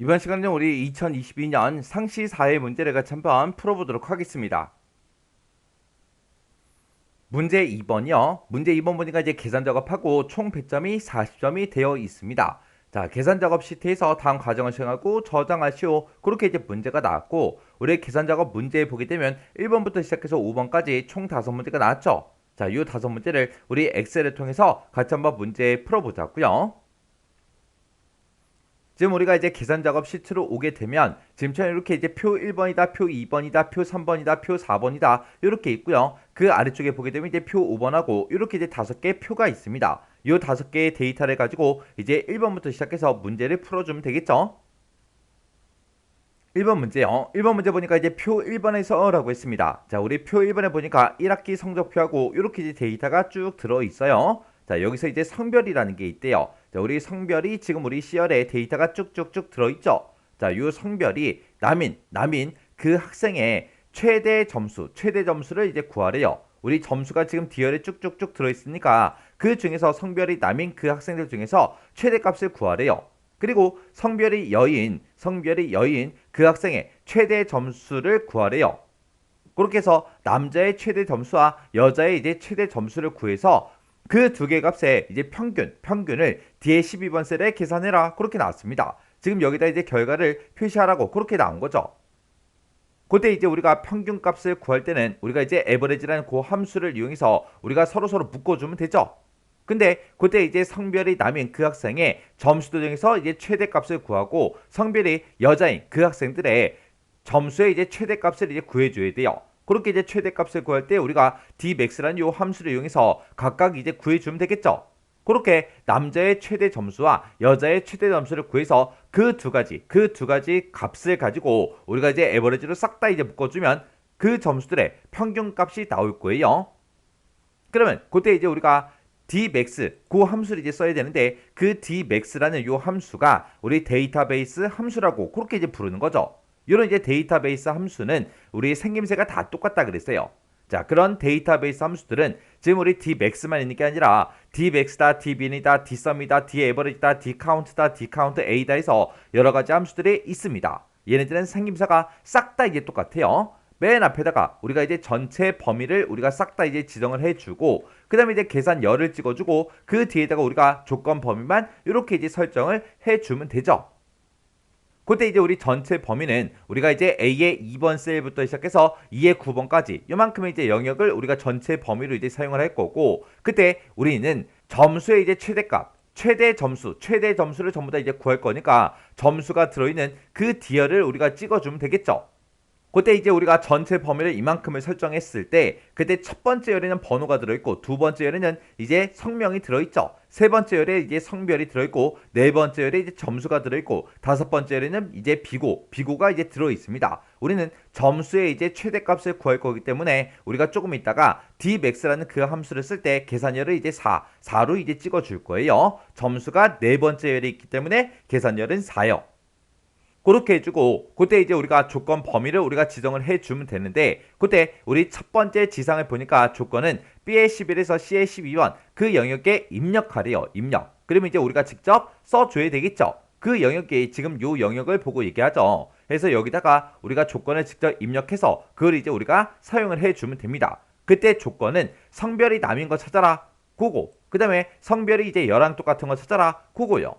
이번 시간은 우리 2022년 상시 사회 문제를 같이 한번 풀어보도록 하겠습니다. 문제 2번이요. 문제 2번 보니까 이제 계산 작업하고 총 100점이 40점이 되어 있습니다. 자, 계산 작업 시트에서 다음 과정을 수행하고 저장하시오. 그렇게 이제 문제가 나왔고, 우리 계산 작업 문제 보게 되면 1번부터 시작해서 5번까지 총 5문제가 나왔죠. 자, 이 5문제를 우리 엑셀을 통해서 같이 한번 문제 풀어보자고요. 지금 우리가 이제 계산 작업 시트로 오게 되면 지금처럼 이렇게 이제 표 1번이다, 표 2번이다, 표 3번이다, 표 4번이다 이렇게 있고요. 그 아래쪽에 보게 되면 이제 표 5번하고 이렇게 이제 5개의 표가 있습니다. 이 5개의 데이터를 가지고 이제 1번부터 시작해서 문제를 풀어주면 되겠죠. 1번 문제요. 1번 문제 보니까 이제 표 1번에서 라고 했습니다. 자, 우리 표 1번에 보니까 1학기 성적표하고 이렇게 이제 데이터가 쭉 들어 있어요. 자, 여기서 이제 성별이라는 게 있대요. 자, 우리 성별이 지금 우리 C열에 데이터가 쭉쭉쭉 들어 있죠. 자, 요 성별이 남인 그 학생의 최대 점수를 이제 구하래요. 우리 점수가 지금 D열에 쭉쭉쭉 들어 있으니까 그 중에서 성별이 남인 그 학생들 중에서 최대값을 구하래요. 그리고 성별이 여인 그 학생의 최대 점수를 구하래요. 그렇게 해서 남자의 최대 점수와 여자의 이제 최대 점수를 구해서 그 두 개 값의 이제 평균을 뒤에 12번 셀에 계산해라. 그렇게 나왔습니다. 지금 여기다 이제 결과를 표시하라고 그렇게 나온 거죠. 그때 이제 우리가 평균 값을 구할 때는 우리가 이제 에버리지라는 그 함수를 이용해서 우리가 서로 묶어주면 되죠. 근데 그때 이제 성별이 남인 그 학생의 점수도 정해서 이제 최대값을 구하고 성별이 여자인 그 학생들의 점수의 이제 최대값을 이제 구해줘야 돼요. 그렇게 이제 최대값을 구할 때 우리가 dmax라는 요 함수를 이용해서 각각 이제 구해주면 되겠죠. 그렇게 남자의 최대 점수와 여자의 최대 점수를 구해서 그 두 가지 값을 가지고 우리가 이제 에버리지로 싹 다 이제 묶어주면 그 점수들의 평균 값이 나올 거예요. 그러면 그때 이제 우리가 dmax 그 함수를 이제 써야 되는데 그 dmax라는 요 함수가 우리 데이터베이스 함수라고 그렇게 이제 부르는 거죠. 이런 이제 데이터베이스 함수는 우리 생김새가 다 똑같다 그랬어요. 자, 그런 데이터베이스 함수들은 지금 우리 dmax만 있는 게 아니라 dmax다, dbn이다, dsum이다, daverage다, dcount다, dcountA다 해서 여러 가지 함수들이 있습니다. 얘네들은 생김새가 싹 다 이제 똑같아요. 맨 앞에다가 우리가 이제 전체 범위를 우리가 싹 다 이제 지정을 해주고 그 다음에 이제 계산열을 찍어주고 그 뒤에다가 우리가 조건 범위만 이렇게 이제 설정을 해주면 되죠. 그때 이제 우리 전체 범위는 우리가 이제 A의 2번 셀부터 시작해서 2의 9번까지 요만큼의 이제 영역을 우리가 전체 범위로 이제 사용을 할 거고 그때 우리는 점수의 이제 최대 점수를 전부 다 이제 구할 거니까 점수가 들어있는 그 디어를 우리가 찍어주면 되겠죠. 그때 이제 우리가 전체 범위를 이만큼을 설정했을 때 그때 첫 번째 열에는 번호가 들어있고 두 번째 열에는 이제 성명이 들어있죠. 세 번째 열에 이제 성별이 들어있고 네 번째 열에 이제 점수가 들어있고 다섯 번째 열에는 이제 비고가 이제 들어있습니다. 우리는 점수의 이제 최대값을 구할 거기 때문에 우리가 조금 있다가 dmax라는 그 함수를 쓸 때 계산열을 이제 4로 이제 찍어줄 거예요. 점수가 네 번째 열에 있기 때문에 계산열은 4요. 그렇게 해주고 그때 이제 우리가 조건 범위를 우리가 지정을 해주면 되는데 그때 우리 첫 번째 지상을 보니까 조건은 B의 11에서 C의 12번 그 영역에 입력하래요. 입력. 그러면 이제 우리가 직접 써줘야 되겠죠. 그 영역이 지금 요 영역을 보고 얘기하죠. 그래서 여기다가 우리가 조건을 직접 입력해서 그걸 이제 우리가 사용을 해주면 됩니다. 그때 조건은 성별이 남인 거 찾아라. 그거. 그 다음에 성별이 이제 여랑 똑같은 거 찾아라. 그거요.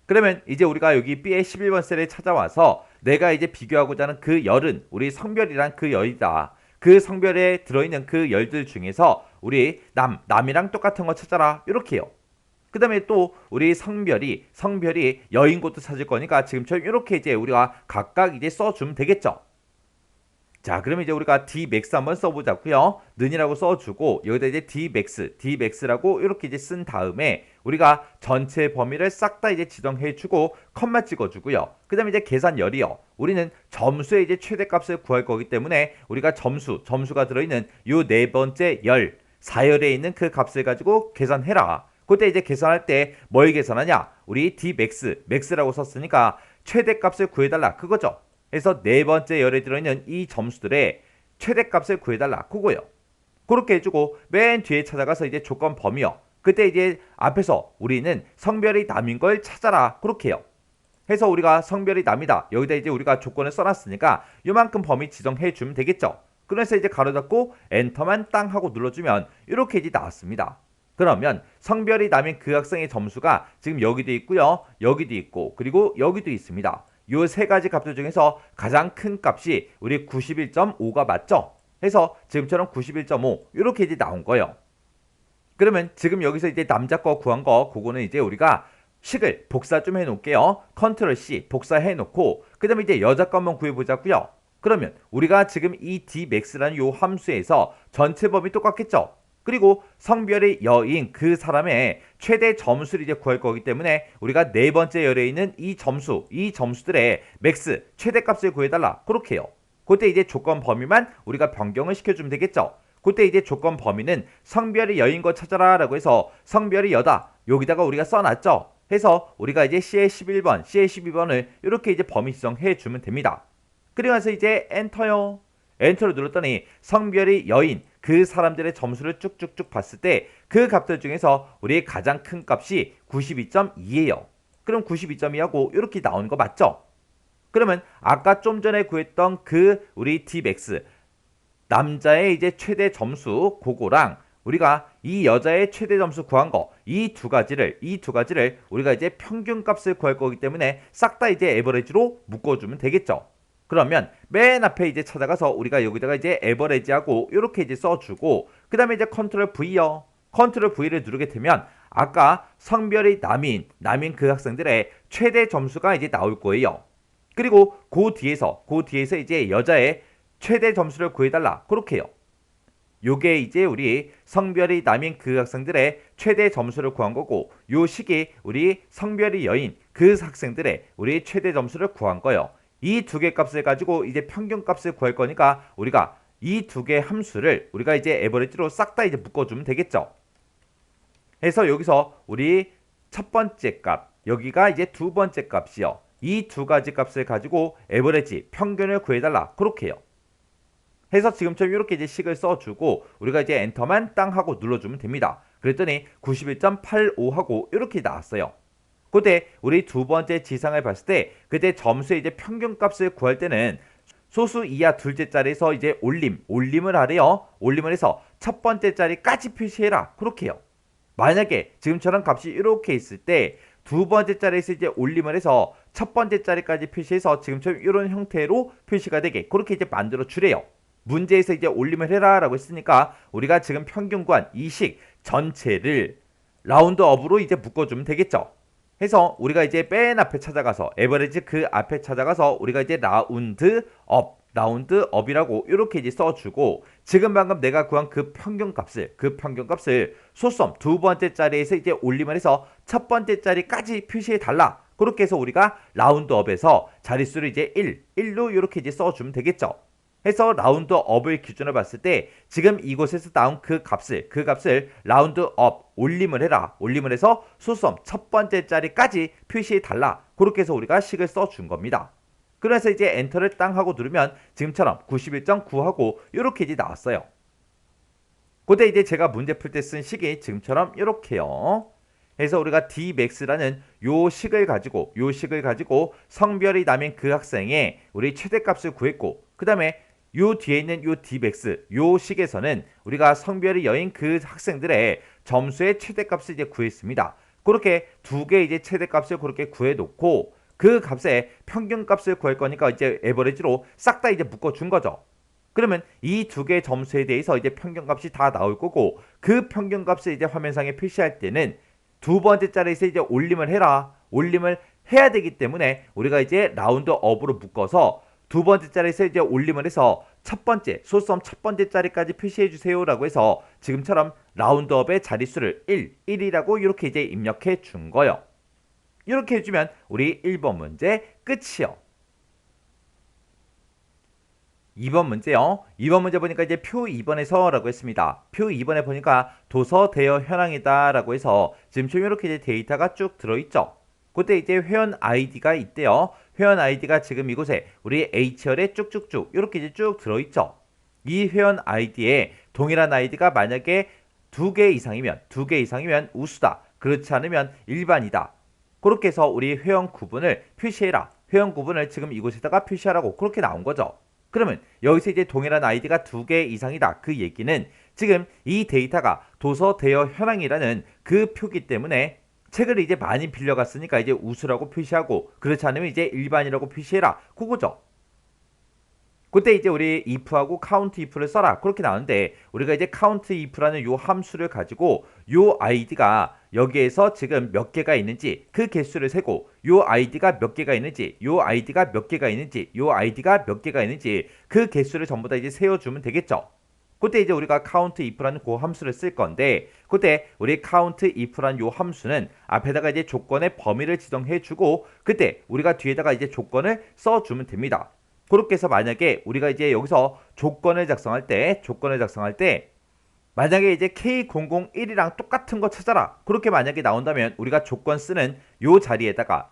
그러면 이제 우리가 여기 B의 11번 셀에 찾아와서 내가 이제 비교하고자 하는 그 열은 우리 성별이란 그 열이다. 그 성별에 들어있는 그 열들 중에서 우리 남이랑 똑같은 거 찾아라. 이렇게요. 그 다음에 또 우리 성별이 여인 것도 찾을 거니까 지금처럼 이렇게 이제 우리가 각각 이제 써주면 되겠죠. 자, 그러면 이제 우리가 dmax 한번 써보자고요. 는이라고 써주고 여기다 이제 dmax라고 이렇게 이제 쓴 다음에 우리가 전체 범위를 싹 다 이제 지정해주고 컴마 찍어주고요. 그 다음에 이제 계산열이요. 우리는 점수의 이제 최대값을 구할 거기 때문에 우리가 점수가 들어있는 요 네 번째 열, 4열에 있는 그 값을 가지고 계산해라. 그때 이제 계산할 때 뭘 계산하냐? 우리 dmax라고 썼으니까 최대값을 구해달라. 그거죠. 그래서 네 번째 열에 들어있는 이 점수들의 최대값을 구해달라. 그거요. 그렇게 해주고 맨 뒤에 찾아가서 이제 조건 범위요. 그때 이제 앞에서 우리는 성별이 남인 걸 찾아라. 그렇게 해요. 해서 우리가 성별이 남이다. 여기다 이제 우리가 조건을 써놨으니까 요만큼 범위 지정해 주면 되겠죠. 그래서 이제 가로 닫고 엔터만 땅 하고 눌러주면 이렇게 이제 나왔습니다. 그러면 성별이 남인 그 학생의 점수가 지금 여기도 있고요. 여기도 있고 그리고 여기도 있습니다. 요 세 가지 값들 중에서 가장 큰 값이 우리 91.5가 맞죠? 해서 지금처럼 91.5 이렇게 이제 나온 거예요. 그러면 지금 여기서 이제 남자 거 구한 거 그거는 이제 우리가 식을 복사 좀 해놓을게요. 컨트롤 C 복사해 놓고 그 다음에 이제 여자 거 한번 구해보자고요. 그러면 우리가 지금 이 dmax라는 요 함수에서 전체 범위 똑같겠죠? 그리고 성별이 여인 그 사람의 최대 점수를 이제 구할 거기 때문에 우리가 네 번째 열에 있는 이 점수들의 맥스 최대값을 구해달라 그렇게 해요. 그때 이제 조건 범위만 우리가 변경을 시켜주면 되겠죠. 그때 이제 조건 범위는 성별이 여인 거 찾아라 라고 해서 성별이 여다 여기다가 우리가 써놨죠. 해서 우리가 이제 C의 11번, C의 12번을 이렇게 이제 범위 지정해 주면 됩니다. 그리고 나서 이제 엔터요. 엔터를 눌렀더니 성별이 여인 그 사람들의 점수를 쭉쭉쭉 봤을 때 그 값들 중에서 우리의 가장 큰 값이 92.2예요. 그럼 92.2하고 이렇게 나오는 거 맞죠? 그러면 아까 좀 전에 구했던 그 우리 dmax 남자의 이제 최대 점수 그거랑 우리가 이 여자의 최대 점수 구한 거 이 두 가지를 우리가 이제 평균값을 구할 거기 때문에 싹 다 이제 에버리지로 묶어주면 되겠죠. 그러면 맨 앞에 이제 찾아가서 우리가 여기다가 이제 에버리지하고 이렇게 이제 써주고 그 다음에 이제 컨트롤 V요. 컨트롤 V를 누르게 되면 아까 성별이 남인 그 학생들의 최대 점수가 이제 나올 거예요. 그리고 그 뒤에서 이제 여자의 최대 점수를 구해달라 그렇게 해요. 요게 이제 우리 성별이 남인 그 학생들의 최대 점수를 구한 거고 요 식이 우리 성별이 여인 그 학생들의 우리 최대 점수를 구한 거예요. 이 두 개 값을 가지고 이제 평균 값을 구할 거니까 우리가 이 두 개 함수를 우리가 이제 에버리지로 싹 다 이제 묶어주면 되겠죠. 해서 여기서 우리 첫 번째 값 여기가 이제 두 번째 값이요. 이 두 가지 값을 가지고 에버리지 평균을 구해달라 그렇게 해요. 해서 지금처럼 이렇게 이제 식을 써주고 우리가 이제 엔터만 땅 하고 눌러주면 됩니다. 그랬더니 91.85하고 이렇게 나왔어요. 그때 우리 두 번째 지상을 봤을 때 그때 점수의 이제 평균값을 구할 때는 소수 이하 둘째 자리에서 이제 올림을 하래요. 올림을 해서 첫 번째 자리까지 표시해라 그렇게 해요. 만약에 지금처럼 값이 이렇게 있을 때 두 번째 자리에서 이제 올림을 해서 첫 번째 자리까지 표시해서 지금처럼 이런 형태로 표시가 되게 그렇게 이제 만들어 주래요. 문제에서 이제 올림을 해라 라고 했으니까 우리가 지금 평균 구한 이 식 전체를 라운드업으로 이제 묶어주면 되겠죠. 해서 우리가 이제 맨 앞에 찾아가서 에버리지 그 앞에 찾아가서 우리가 이제 라운드업이라고 이렇게 이제 써주고 지금 방금 내가 구한 그 평균값을 소수점 두 번째 자리에서 이제 올림을 해서 첫 번째 자리까지 표시해 달라. 그렇게 해서 우리가 라운드업에서 자릿수를 이제 1로 이렇게 이제 써주면 되겠죠. 해서 라운드업을 기준으로 봤을 때 지금 이곳에서 나온 그 값을 라운드업 올림을 해서 소수점 첫 번째 자리까지 표시해 달라. 그렇게 해서 우리가 식을 써준 겁니다. 그래서 이제 엔터를 땅 하고 누르면 지금처럼 91.9하고 이렇게 이제 나왔어요. 그때 이제 제가 문제 풀 때 쓴 식이 지금처럼 이렇게요. 해서 우리가 dmax라는 요 식을 가지고 성별이 남인 그 학생의 우리 최대값을 구했고 그 다음에 요 뒤에 있는 요 dmax 요 식에서는 우리가 성별이 여인 그 학생들의 점수의 최대값을 이제 구했습니다. 그렇게 두 개 이제 최대값을 그렇게 구해놓고 그 값의 평균값을 구할 거니까 이제 에버리지로 싹 다 이제 묶어준 거죠. 그러면 이 두 개의 점수에 대해서 이제 평균값이 다 나올 거고 그 평균값을 이제 화면상에 표시할 때는 두 번째 자리에서 이제 올림을 해야 되기 때문에 우리가 이제 라운드업으로 묶어서 두 번째 자리에서 이제 올림을 해서 소수점 첫 번째 자리까지 표시해 주세요 라고 해서 지금처럼 라운드업의 자릿수를 1이라고 이렇게 이제 입력해 준 거예요. 이렇게 해주면 우리 1번 문제 끝이요. 2번 문제요. 2번 문제 보니까 이제 표 2번에서 라고 했습니다. 표 2번에 보니까 도서 대여 현황이다 라고 해서 지금 이렇게 이제 데이터가 쭉 들어있죠. 그때 이제 회원 아이디가 있대요. 회원 아이디가 지금 이곳에 우리 H열에 쭉쭉쭉 이렇게 이제 쭉 들어있죠. 이 회원 아이디에 동일한 아이디가 만약에 두 개 이상이면 우수다. 그렇지 않으면 일반이다. 그렇게 해서 우리 회원 구분을 표시해라. 회원 구분을 지금 이곳에다가 표시하라고 그렇게 나온 거죠. 그러면 여기서 이제 동일한 아이디가 2개 이상이다. 그 얘기는 지금 이 데이터가 도서 대여 현황이라는 그 표기 때문에 책을 이제 많이 빌려갔으니까 이제 우수라고 표시하고, 그렇지 않으면 이제 일반이라고 표시해라. 그거죠. 그때 이제 우리 if하고 count if를 써라. 그렇게 나오는데 우리가 이제 count if라는 요 함수를 가지고 요 아이디가 여기에서 지금 몇 개가 있는지 그 개수를 세고, 요 아이디가 몇 개가 있는지, 요 아이디가 몇 개가 있는지, 요 아이디가 몇 개가 있는지 그 개수를 전부 다 이제 세워주면 되겠죠. 그때 이제 우리가 count if라는 그 함수를 쓸 건데, 그때 우리 count if라는 요 함수는 앞에다가 이제 조건의 범위를 지정해주고, 그때 우리가 뒤에다가 이제 조건을 써주면 됩니다. 그렇게 해서 만약에 우리가 이제 여기서 조건을 작성할 때 만약에 이제 K001이랑 똑같은 거 찾아라. 그렇게 만약에 나온다면 우리가 조건 쓰는 요 자리에다가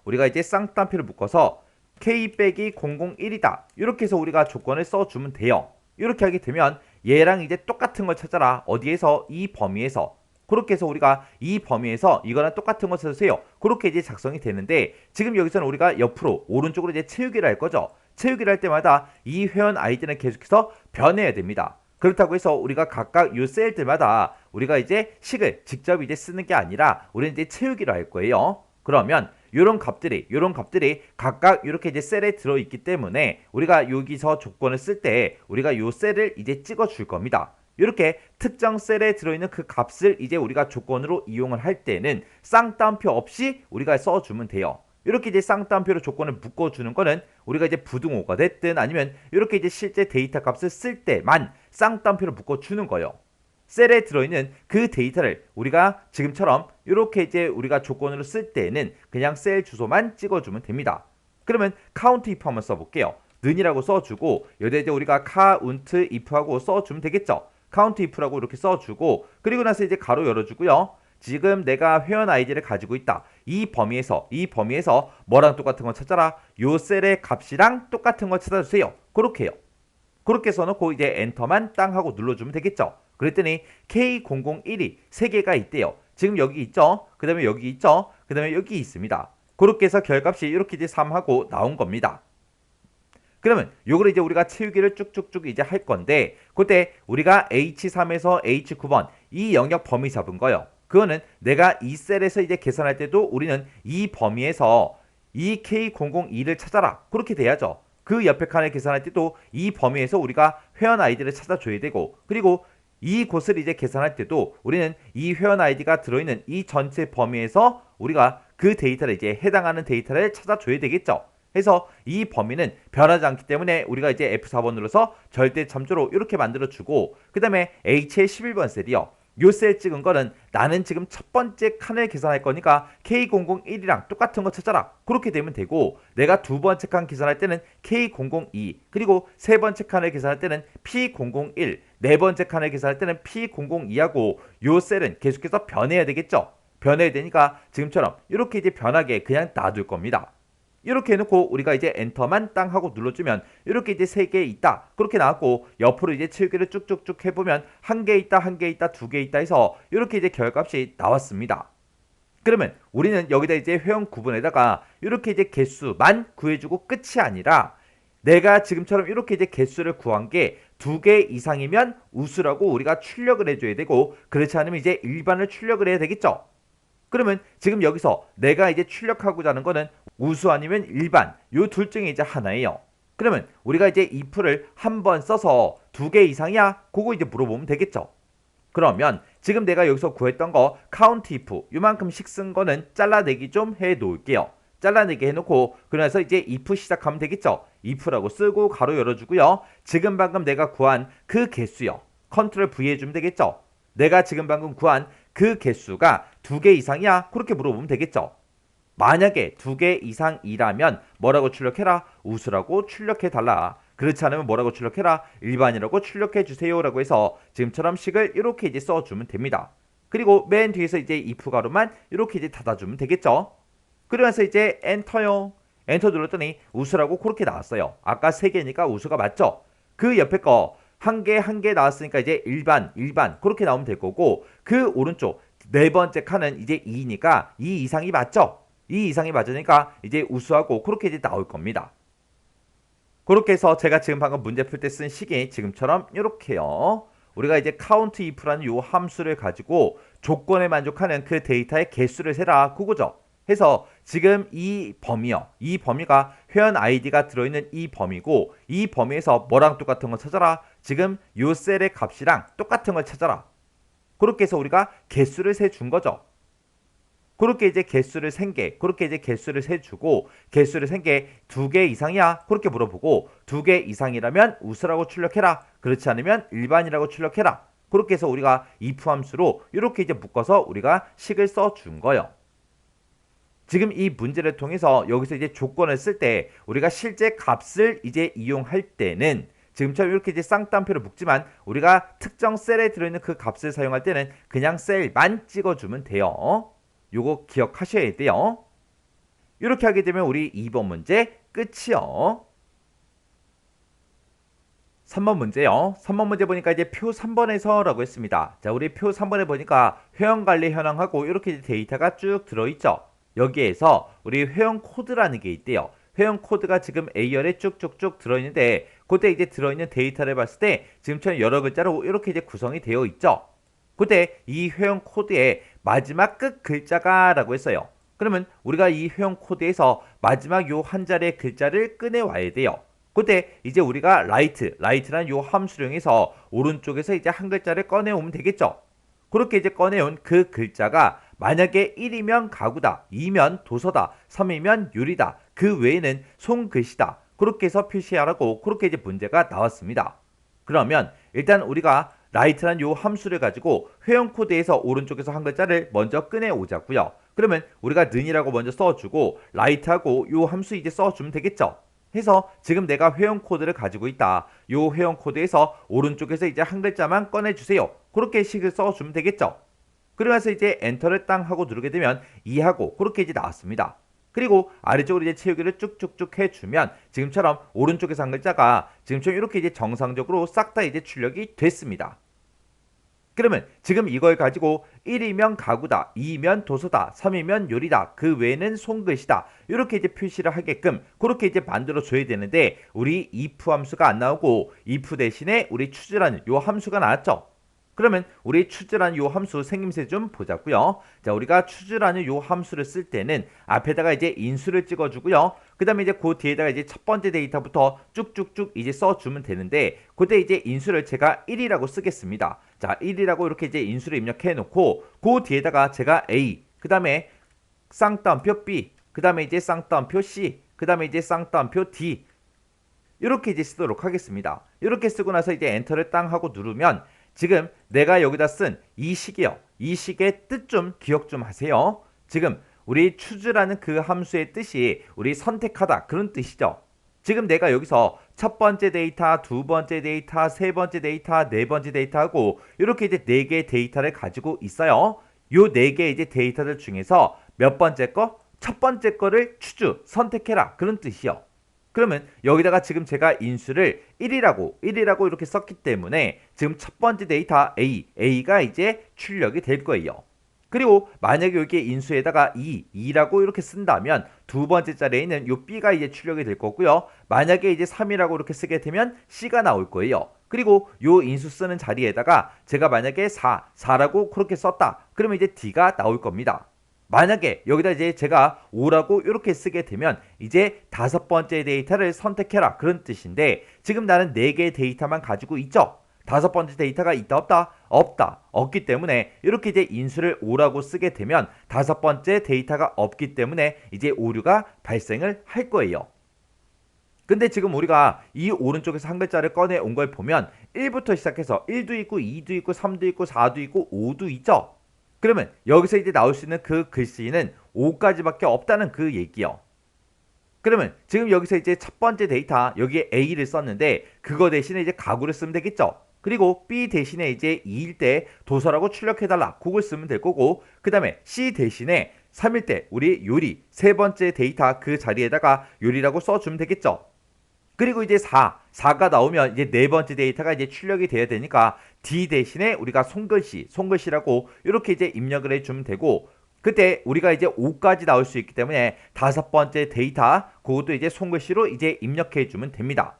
우리가 이제 쌍따옴표를 묶어서 K-001이다. 이렇게 해서 우리가 조건을 써주면 돼요. 이렇게 하게 되면 얘랑 이제 똑같은 걸 찾아라. 어디에서? 이 범위에서. 그렇게 해서 우리가 이 범위에서 이거랑 똑같은 거 써주세요. 그렇게 이제 작성이 되는데, 지금 여기서는 우리가 옆으로 오른쪽으로 이제 채우기를 할 거죠. 채우기를 할 때마다 이 회원 아이디는 계속해서 변해야 됩니다. 그렇다고 해서 우리가 각각 요 셀들마다 우리가 이제 식을 직접 이제 쓰는 게 아니라 우리는 이제 채우기로 할 거예요. 그러면 요런 값들이 각각 이렇게 이제 셀에 들어있기 때문에 우리가 여기서 조건을 쓸 때 우리가 요 셀을 이제 찍어 줄 겁니다. 이렇게 특정 셀에 들어있는 그 값을 이제 우리가 조건으로 이용을 할 때는 쌍따옴표 없이 우리가 써주면 돼요. 이렇게 이제 쌍따옴표로 조건을 묶어주는 거는 우리가 이제 부등호가 됐든 아니면 이렇게 이제 실제 데이터 값을 쓸 때만 쌍따옴표로 묶어주는 거예요. 셀에 들어있는 그 데이터를 우리가 지금처럼 이렇게 이제 우리가 조건으로 쓸 때는 그냥 셀 주소만 찍어주면 됩니다. 그러면 count if 한번 써볼게요. 는이라고 써주고 여기다 이제 우리가 count if하고 써주면 되겠죠. count if라고 이렇게 써주고, 그리고 나서 이제 가로 열어주고요. 지금 내가 회원 아이디를 가지고 있다. 이 범위에서 뭐랑 똑같은 거 찾아라. 요 셀의 값이랑 똑같은 거 찾아주세요. 그렇게 해요. 그렇게 써놓고 이제 엔터만 땅 하고 눌러주면 되겠죠. 그랬더니 K001이 3개가 있대요. 지금 여기 있죠. 그 다음에 여기 있죠. 그 다음에 여기 있습니다. 그렇게 해서 결값이 이렇게 이제 3하고 나온 겁니다. 그러면 요걸 이제 우리가 채우기를 쭉쭉쭉 이제 할 건데, 그때 우리가 H3에서 H9번 이 영역 범위 잡은 거요. 그거는 내가 이 셀에서 이제 계산할 때도 우리는 이 범위에서 이 K002를 찾아라. 그렇게 돼야죠. 그 옆에 칸을 계산할 때도 이 범위에서 우리가 회원 아이디를 찾아줘야 되고, 그리고 이 곳을 이제 계산할 때도 우리는 이 회원 아이디가 들어있는 이 전체 범위에서 우리가 그 데이터를 이제 해당하는 데이터를 찾아줘야 되겠죠. 해서 이 범위는 변하지 않기 때문에 우리가 이제 F4번 눌러서 절대 참조로 이렇게 만들어주고, 그 다음에 H의 11번 셀이요. 요 셀 찍은 거는 나는 지금 첫 번째 칸을 계산할 거니까 K001이랑 똑같은 거 찾아라. 그렇게 되면 되고, 내가 두 번째 칸 계산할 때는 K002, 그리고 세 번째 칸을 계산할 때는 P001, 네 번째 칸을 계산할 때는 P002하고 요 셀은 계속해서 변해야 되겠죠. 변해야 되니까 지금처럼 이렇게 이제 변하게 그냥 놔둘 겁니다. 이렇게 해놓고 우리가 이제 엔터만 땅 하고 눌러주면 이렇게 이제 3개 있다. 그렇게 나왔고, 옆으로 이제 채우기를 쭉쭉쭉 해보면 1개 있다, 1개 있다, 2개 있다 해서 이렇게 이제 결값이 나왔습니다. 그러면 우리는 여기다 이제 회원 구분에다가 이렇게 이제 개수만 구해주고 끝이 아니라, 내가 지금처럼 이렇게 이제 개수를 구한 게 2개 이상이면 우수라고 우리가 출력을 해줘야 되고, 그렇지 않으면 이제 일반을 출력을 해야 되겠죠. 그러면 지금 여기서 내가 이제 출력하고자 하는 거는 우수 아니면 일반, 요 둘 중에 이제 하나예요. 그러면 우리가 이제 if를 한 번 써서 2개 이상이야? 그거 이제 물어보면 되겠죠. 그러면 지금 내가 여기서 구했던 거 count if 요만큼씩 쓴 거는 잘라내기 좀 해 놓을게요. 잘라내기 해놓고 그래서 이제 if 시작하면 되겠죠. if라고 쓰고 가로 열어주고요. 지금 방금 내가 구한 그 개수요. 컨트롤 V 해주면 되겠죠. 내가 지금 방금 구한 그 개수가 2개 이상이야? 그렇게 물어보면 되겠죠. 만약에 2개 이상이라면 뭐라고 출력해라? 우수라고 출력해달라. 그렇지 않으면 뭐라고 출력해라? 일반이라고 출력해주세요 라고 해서 지금처럼 식을 이렇게 이제 써주면 됩니다. 그리고 맨 뒤에서 이제 if 가로만 이렇게 이제 닫아주면 되겠죠. 그러면서 이제 엔터요. 엔터 눌렀더니 우수라고 그렇게 나왔어요. 아까 3개니까 우수가 맞죠? 그 옆에 거 한 개 나왔으니까 이제 일반 그렇게 나오면 될 거고, 그 오른쪽 네 번째 칸은 이제 2니까 2 이상이 맞죠? 2 이상이 맞으니까 이제 우수하고 그렇게 이제 나올 겁니다. 그렇게 해서 제가 지금 방금 문제 풀 때 쓴 식이 지금처럼 이렇게요. 우리가 이제 count if라는 요 함수를 가지고 조건에 만족하는 그 데이터의 개수를 세라 그거죠. 해서 지금 이 범위요. 이 범위가 회원 아이디가 들어있는 이 범위고 이 범위에서 뭐랑 똑같은 거 찾아라. 지금 요 셀의 값이랑 똑같은 걸 찾아라. 그렇게 해서 우리가 개수를 세 준 거죠. 그렇게 이제 개수를 센 개, 그렇게 이제 개수를 세주고 개수를 센 게 2개 이상이야? 그렇게 물어보고 2개 이상이라면 우수라고 출력해라. 그렇지 않으면 일반이라고 출력해라. 그렇게 해서 우리가 if 함수로 이렇게 이제 묶어서 우리가 식을 써준 거예요. 지금 이 문제를 통해서 여기서 이제 조건을 쓸 때 우리가 실제 값을 이제 이용할 때는 지금처럼 이렇게 이제 쌍따옴표를 묶지만 우리가 특정 셀에 들어있는 그 값을 사용할 때는 그냥 셀만 찍어주면 돼요. 요거 기억하셔야 돼요. 이렇게 하게 되면 우리 2번 문제 끝이요. 3번 문제요. 3번 문제 보니까 이제 표 3번에서 라고 했습니다. 자, 우리 표 3번에 보니까 회원관리 현황하고 이렇게 데이터가 쭉 들어있죠. 여기에서 우리 회원 코드라는 게 있대요. 회원 코드가 지금 A열에 쭉쭉쭉 들어있는데 그때 이제 들어있는 데이터를 봤을 때 지금처럼 여러 글자로 이렇게 이제 구성이 되어 있죠. 그때 이 회원 코드의 마지막 끝 글자가 라고 했어요. 그러면 우리가 이 회원 코드에서 마지막 요 한 자리의 글자를 꺼내와야 돼요. 그때 이제 우리가 라이트라는 요 함수령에서 오른쪽에서 이제 한 글자를 꺼내오면 되겠죠. 그렇게 이제 꺼내온 그 글자가 만약에 1이면 가구다, 2면 도서다, 3이면 유리다, 그 외에는 손글씨다. 그렇게 해서 표시하라고 그렇게 이제 문제가 나왔습니다. 그러면 일단 우리가 라이트란 요 함수를 가지고 회원 코드에서 오른쪽에서 한 글자를 먼저 꺼내 오자고요. 그러면 우리가 는이라고 먼저 써주고 라이트하고 요 함수 이제 써주면 되겠죠. 해서 지금 내가 회원 코드를 가지고 있다. 요 회원 코드에서 오른쪽에서 이제 한 글자만 꺼내주세요. 그렇게 식을 써주면 되겠죠. 그러면서 이제 엔터를 땅 하고 누르게 되면 2하고 그렇게 이제 나왔습니다. 그리고 아래쪽으로 이제 채우기를 쭉쭉쭉 해주면 지금처럼 오른쪽에서 한 글자가 지금처럼 이렇게 이제 정상적으로 싹 다 이제 출력이 됐습니다. 그러면 지금 이걸 가지고 1이면 가구다, 2면 도서다, 3이면 요리다, 그 외에는 손글씨다 이렇게 이제 표시를 하게끔 그렇게 이제 만들어 줘야 되는데 우리 if 함수가 안 나오고 if 대신에 우리 choose라는 요 함수가 나왔죠. 그러면 우리 choose라는 요 함수 생김새 좀 보자고요. 자, 우리가 choose라는 요 함수를 쓸 때는 앞에다가 이제 인수를 찍어주고요. 그 다음에 이제 그 뒤에다가 이제 첫 번째 데이터부터 쭉쭉쭉 이제 써주면 되는데 그때 이제 인수를 제가 1이라고 쓰겠습니다. 자, 1이라고 이렇게 이제 인수를 입력해 놓고 그 뒤에다가 제가 A, 그 다음에 쌍따옴표 B, 그 다음에 이제 쌍따옴표 C, 그 다음에 이제 쌍따옴표 D 이렇게 이제 쓰도록 하겠습니다. 이렇게 쓰고 나서 이제 엔터를 땅 하고 누르면 지금 내가 여기다 쓴 이 식이요. 이 식의 뜻 좀 기억 좀 하세요. 지금 우리 choose라는 그 함수의 뜻이 우리 선택하다 그런 뜻이죠. 지금 내가 여기서 첫 번째 데이터, 두 번째 데이터, 세 번째 데이터, 네 번째 데이터하고 이렇게 이제 네 개의 데이터를 가지고 있어요. 요 네 개의 이제 데이터들 중에서 몇 번째 거? 첫 번째 거를 choose, 선택해라 그런 뜻이요. 그러면 여기다가 지금 제가 인수를 1이라고 이렇게 썼기 때문에 지금 첫 번째 데이터 A가 이제 출력이 될 거예요. 그리고 만약에 여기에 인수에다가 2라고 이렇게 쓴다면 두 번째 자리에 있는 요 B가 이제 출력이 될 거고요. 만약에 이제 3이라고 이렇게 쓰게 되면 C가 나올 거예요. 그리고 요 인수 쓰는 자리에다가 제가 만약에 4라고 그렇게 썼다. 그러면 이제 D가 나올 겁니다. 만약에 여기다 이제 제가 5라고 이렇게 쓰게 되면 이제 다섯 번째 데이터를 선택해라 그런 뜻인데 지금 나는 4개의 데이터만 가지고 있죠. 다섯 번째 데이터가 있다 없다? 없다. 없기 때문에 이렇게 이제 인수를 5라고 쓰게 되면 다섯 번째 데이터가 없기 때문에 이제 오류가 발생을 할 거예요. 근데 지금 우리가 이 오른쪽에서 한 글자를 꺼내 온 걸 보면 1부터 시작해서 1도 있고 2도 있고 3도 있고 4도 있고 5도 있죠. 그러면 여기서 이제 나올 수 있는 그 글씨는 5까지밖에 없다는 그 얘기요. 그러면 지금 여기서 이제 첫 번째 데이터 여기에 A를 썼는데 그거 대신에 이제 가구를 쓰면 되겠죠. 그리고 B 대신에 이제 2일 때 도서라고 출력해달라 그걸 쓰면 될 거고 그 다음에 C 대신에 3일 때 우리 요리 세 번째 데이터 그 자리에다가 요리라고 써주면 되겠죠. 그리고 이제 4가 나오면 이제 네 번째 데이터가 이제 출력이 돼야 되니까 D 대신에 우리가 송글씨라고 이렇게 이제 입력을 해주면 되고, 그때 우리가 이제 5까지 나올 수 있기 때문에 다섯 번째 데이터 그것도 이제 송글씨로 이제 입력해 주면 됩니다.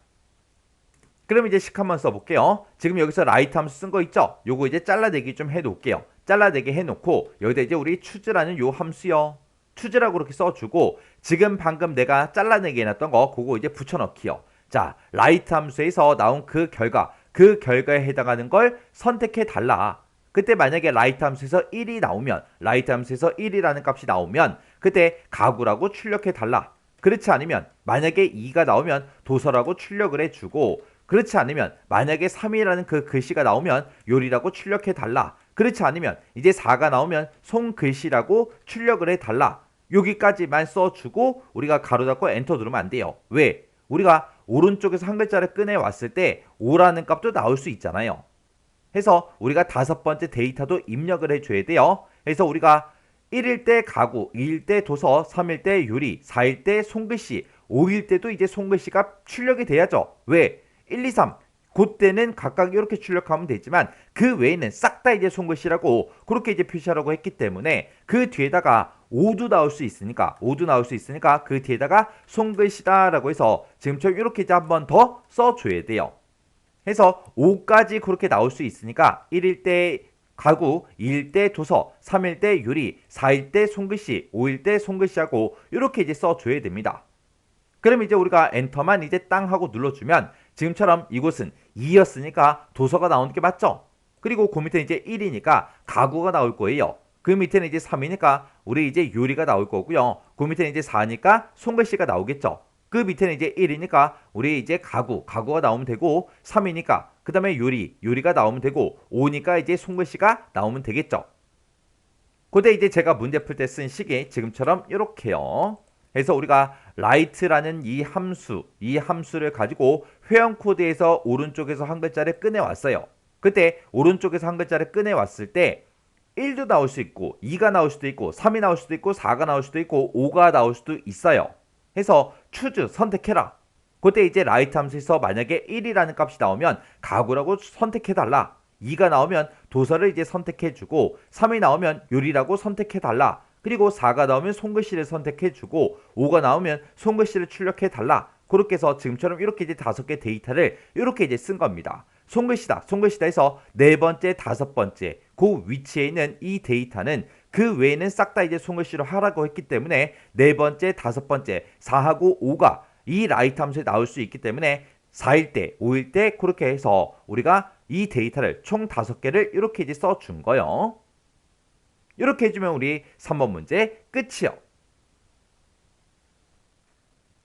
그럼 이제 식 한번 써볼게요. 지금 여기서 라이트 함수 쓴 거 있죠? 요거 이제 잘라내기 좀 해놓을게요. 잘라내기 해놓고 여기다 이제 우리 choose라는 요 함수요. choose라고 그렇게 써주고, 지금 방금 내가 잘라내기 해놨던 거 그거 이제 붙여넣기요. 자, 라이트 함수에서 나온 그 결과에 해당하는 걸 선택해 달라. 그때 만약에 라이트 함수에서 1이 나오면, 라이트 함수에서 1이라는 값이 나오면 그때 가구라고 출력해 달라. 그렇지 않으면 만약에 2가 나오면 도서라고 출력을 해주고, 그렇지 않으면 만약에 3이라는 그 글씨가 나오면 요리라고 출력해 달라. 그렇지 않으면 이제 4가 나오면 손글씨라고 출력을 해 달라. 여기까지만 써주고 우리가 가로 닫고 엔터 누르면 안 돼요. 왜? 우리가 오른쪽에서 한 글자를 꺼내 왔을 때 5라는 값도 나올 수 있잖아요. 해서 우리가 다섯 번째 데이터도 입력을 해줘야 돼요. 그래서 우리가 1일 때 가구, 2일 때 도서, 3일 때 요리, 4일 때 손글씨, 5일 때도 이제 손글씨가 출력이 돼야죠. 왜? 1, 2, 3 그때는 각각 이렇게 출력하면 되지만 그 외에는 싹 다 이제 손글씨라고 그렇게 이제 표시하라고 했기 때문에 그 뒤에다가 5도 나올 수 있으니까 그 뒤에다가 손글씨다라고 해서 지금처럼 이렇게 이제 한 번 더 써줘야 돼요. 해서 5까지 그렇게 나올 수 있으니까 1일 때 가구, 2일 때 도서, 3일 때 요리, 4일 때 손글씨, 5일 때 손글씨하고 이렇게 이제 써줘야 됩니다. 그럼 이제 우리가 엔터만 이제 땅 하고 눌러주면 지금처럼 이곳은 2였으니까 도서가 나오는 게 맞죠? 그리고 그 밑에 이제 1이니까 가구가 나올 거예요. 그 밑에는 이제 3이니까 우리 이제 요리가 나올 거고요. 그 밑에는 이제 4니까 손글씨가 나오겠죠. 그 밑에는 이제 1이니까 우리 이제 가구가 나오면 되고, 3이니까 그 다음에 요리가 나오면 되고, 5니까 이제 손글씨가 나오면 되겠죠. 그때 이제 제가 문제 풀 때 쓴 식이 지금처럼 이렇게요. 그래서 우리가 write라는 이 함수를 가지고 회원 코드에서 오른쪽에서 한 글자를 꺼내왔어요. 그때 오른쪽에서 한 글자를 꺼내왔을 때 1도 나올 수 있고 2가 나올 수도 있고 3이 나올 수도 있고 4가 나올 수도 있고 5가 나올 수도 있어요. 해서 choose 선택해라. 그때 이제 write 함수에서 만약에 1이라는 값이 나오면 가구라고 선택해달라. 2가 나오면 도서를 이제 선택해주고, 3이 나오면 요리라고 선택해달라. 그리고 4가 나오면 손글씨를 선택해주고, 5가 나오면 손글씨를 출력해달라. 그렇게 해서 지금처럼 이렇게 이제 5개 데이터를 이렇게 이제 쓴 겁니다. 손글씨다 해서 네 번째, 다섯 번째 그 위치에 있는 이 데이터는 그 외에는 싹 다 이제 손글씨로 하라고 했기 때문에 네 번째, 다섯 번째, 4하고 5가 이 라이트 함수에 나올 수 있기 때문에 4일 때, 5일 때 그렇게 해서 우리가 이 데이터를 총 5개를 이렇게 이제 써준 거예요. 이렇게 해주면 우리 3번 문제 끝이요.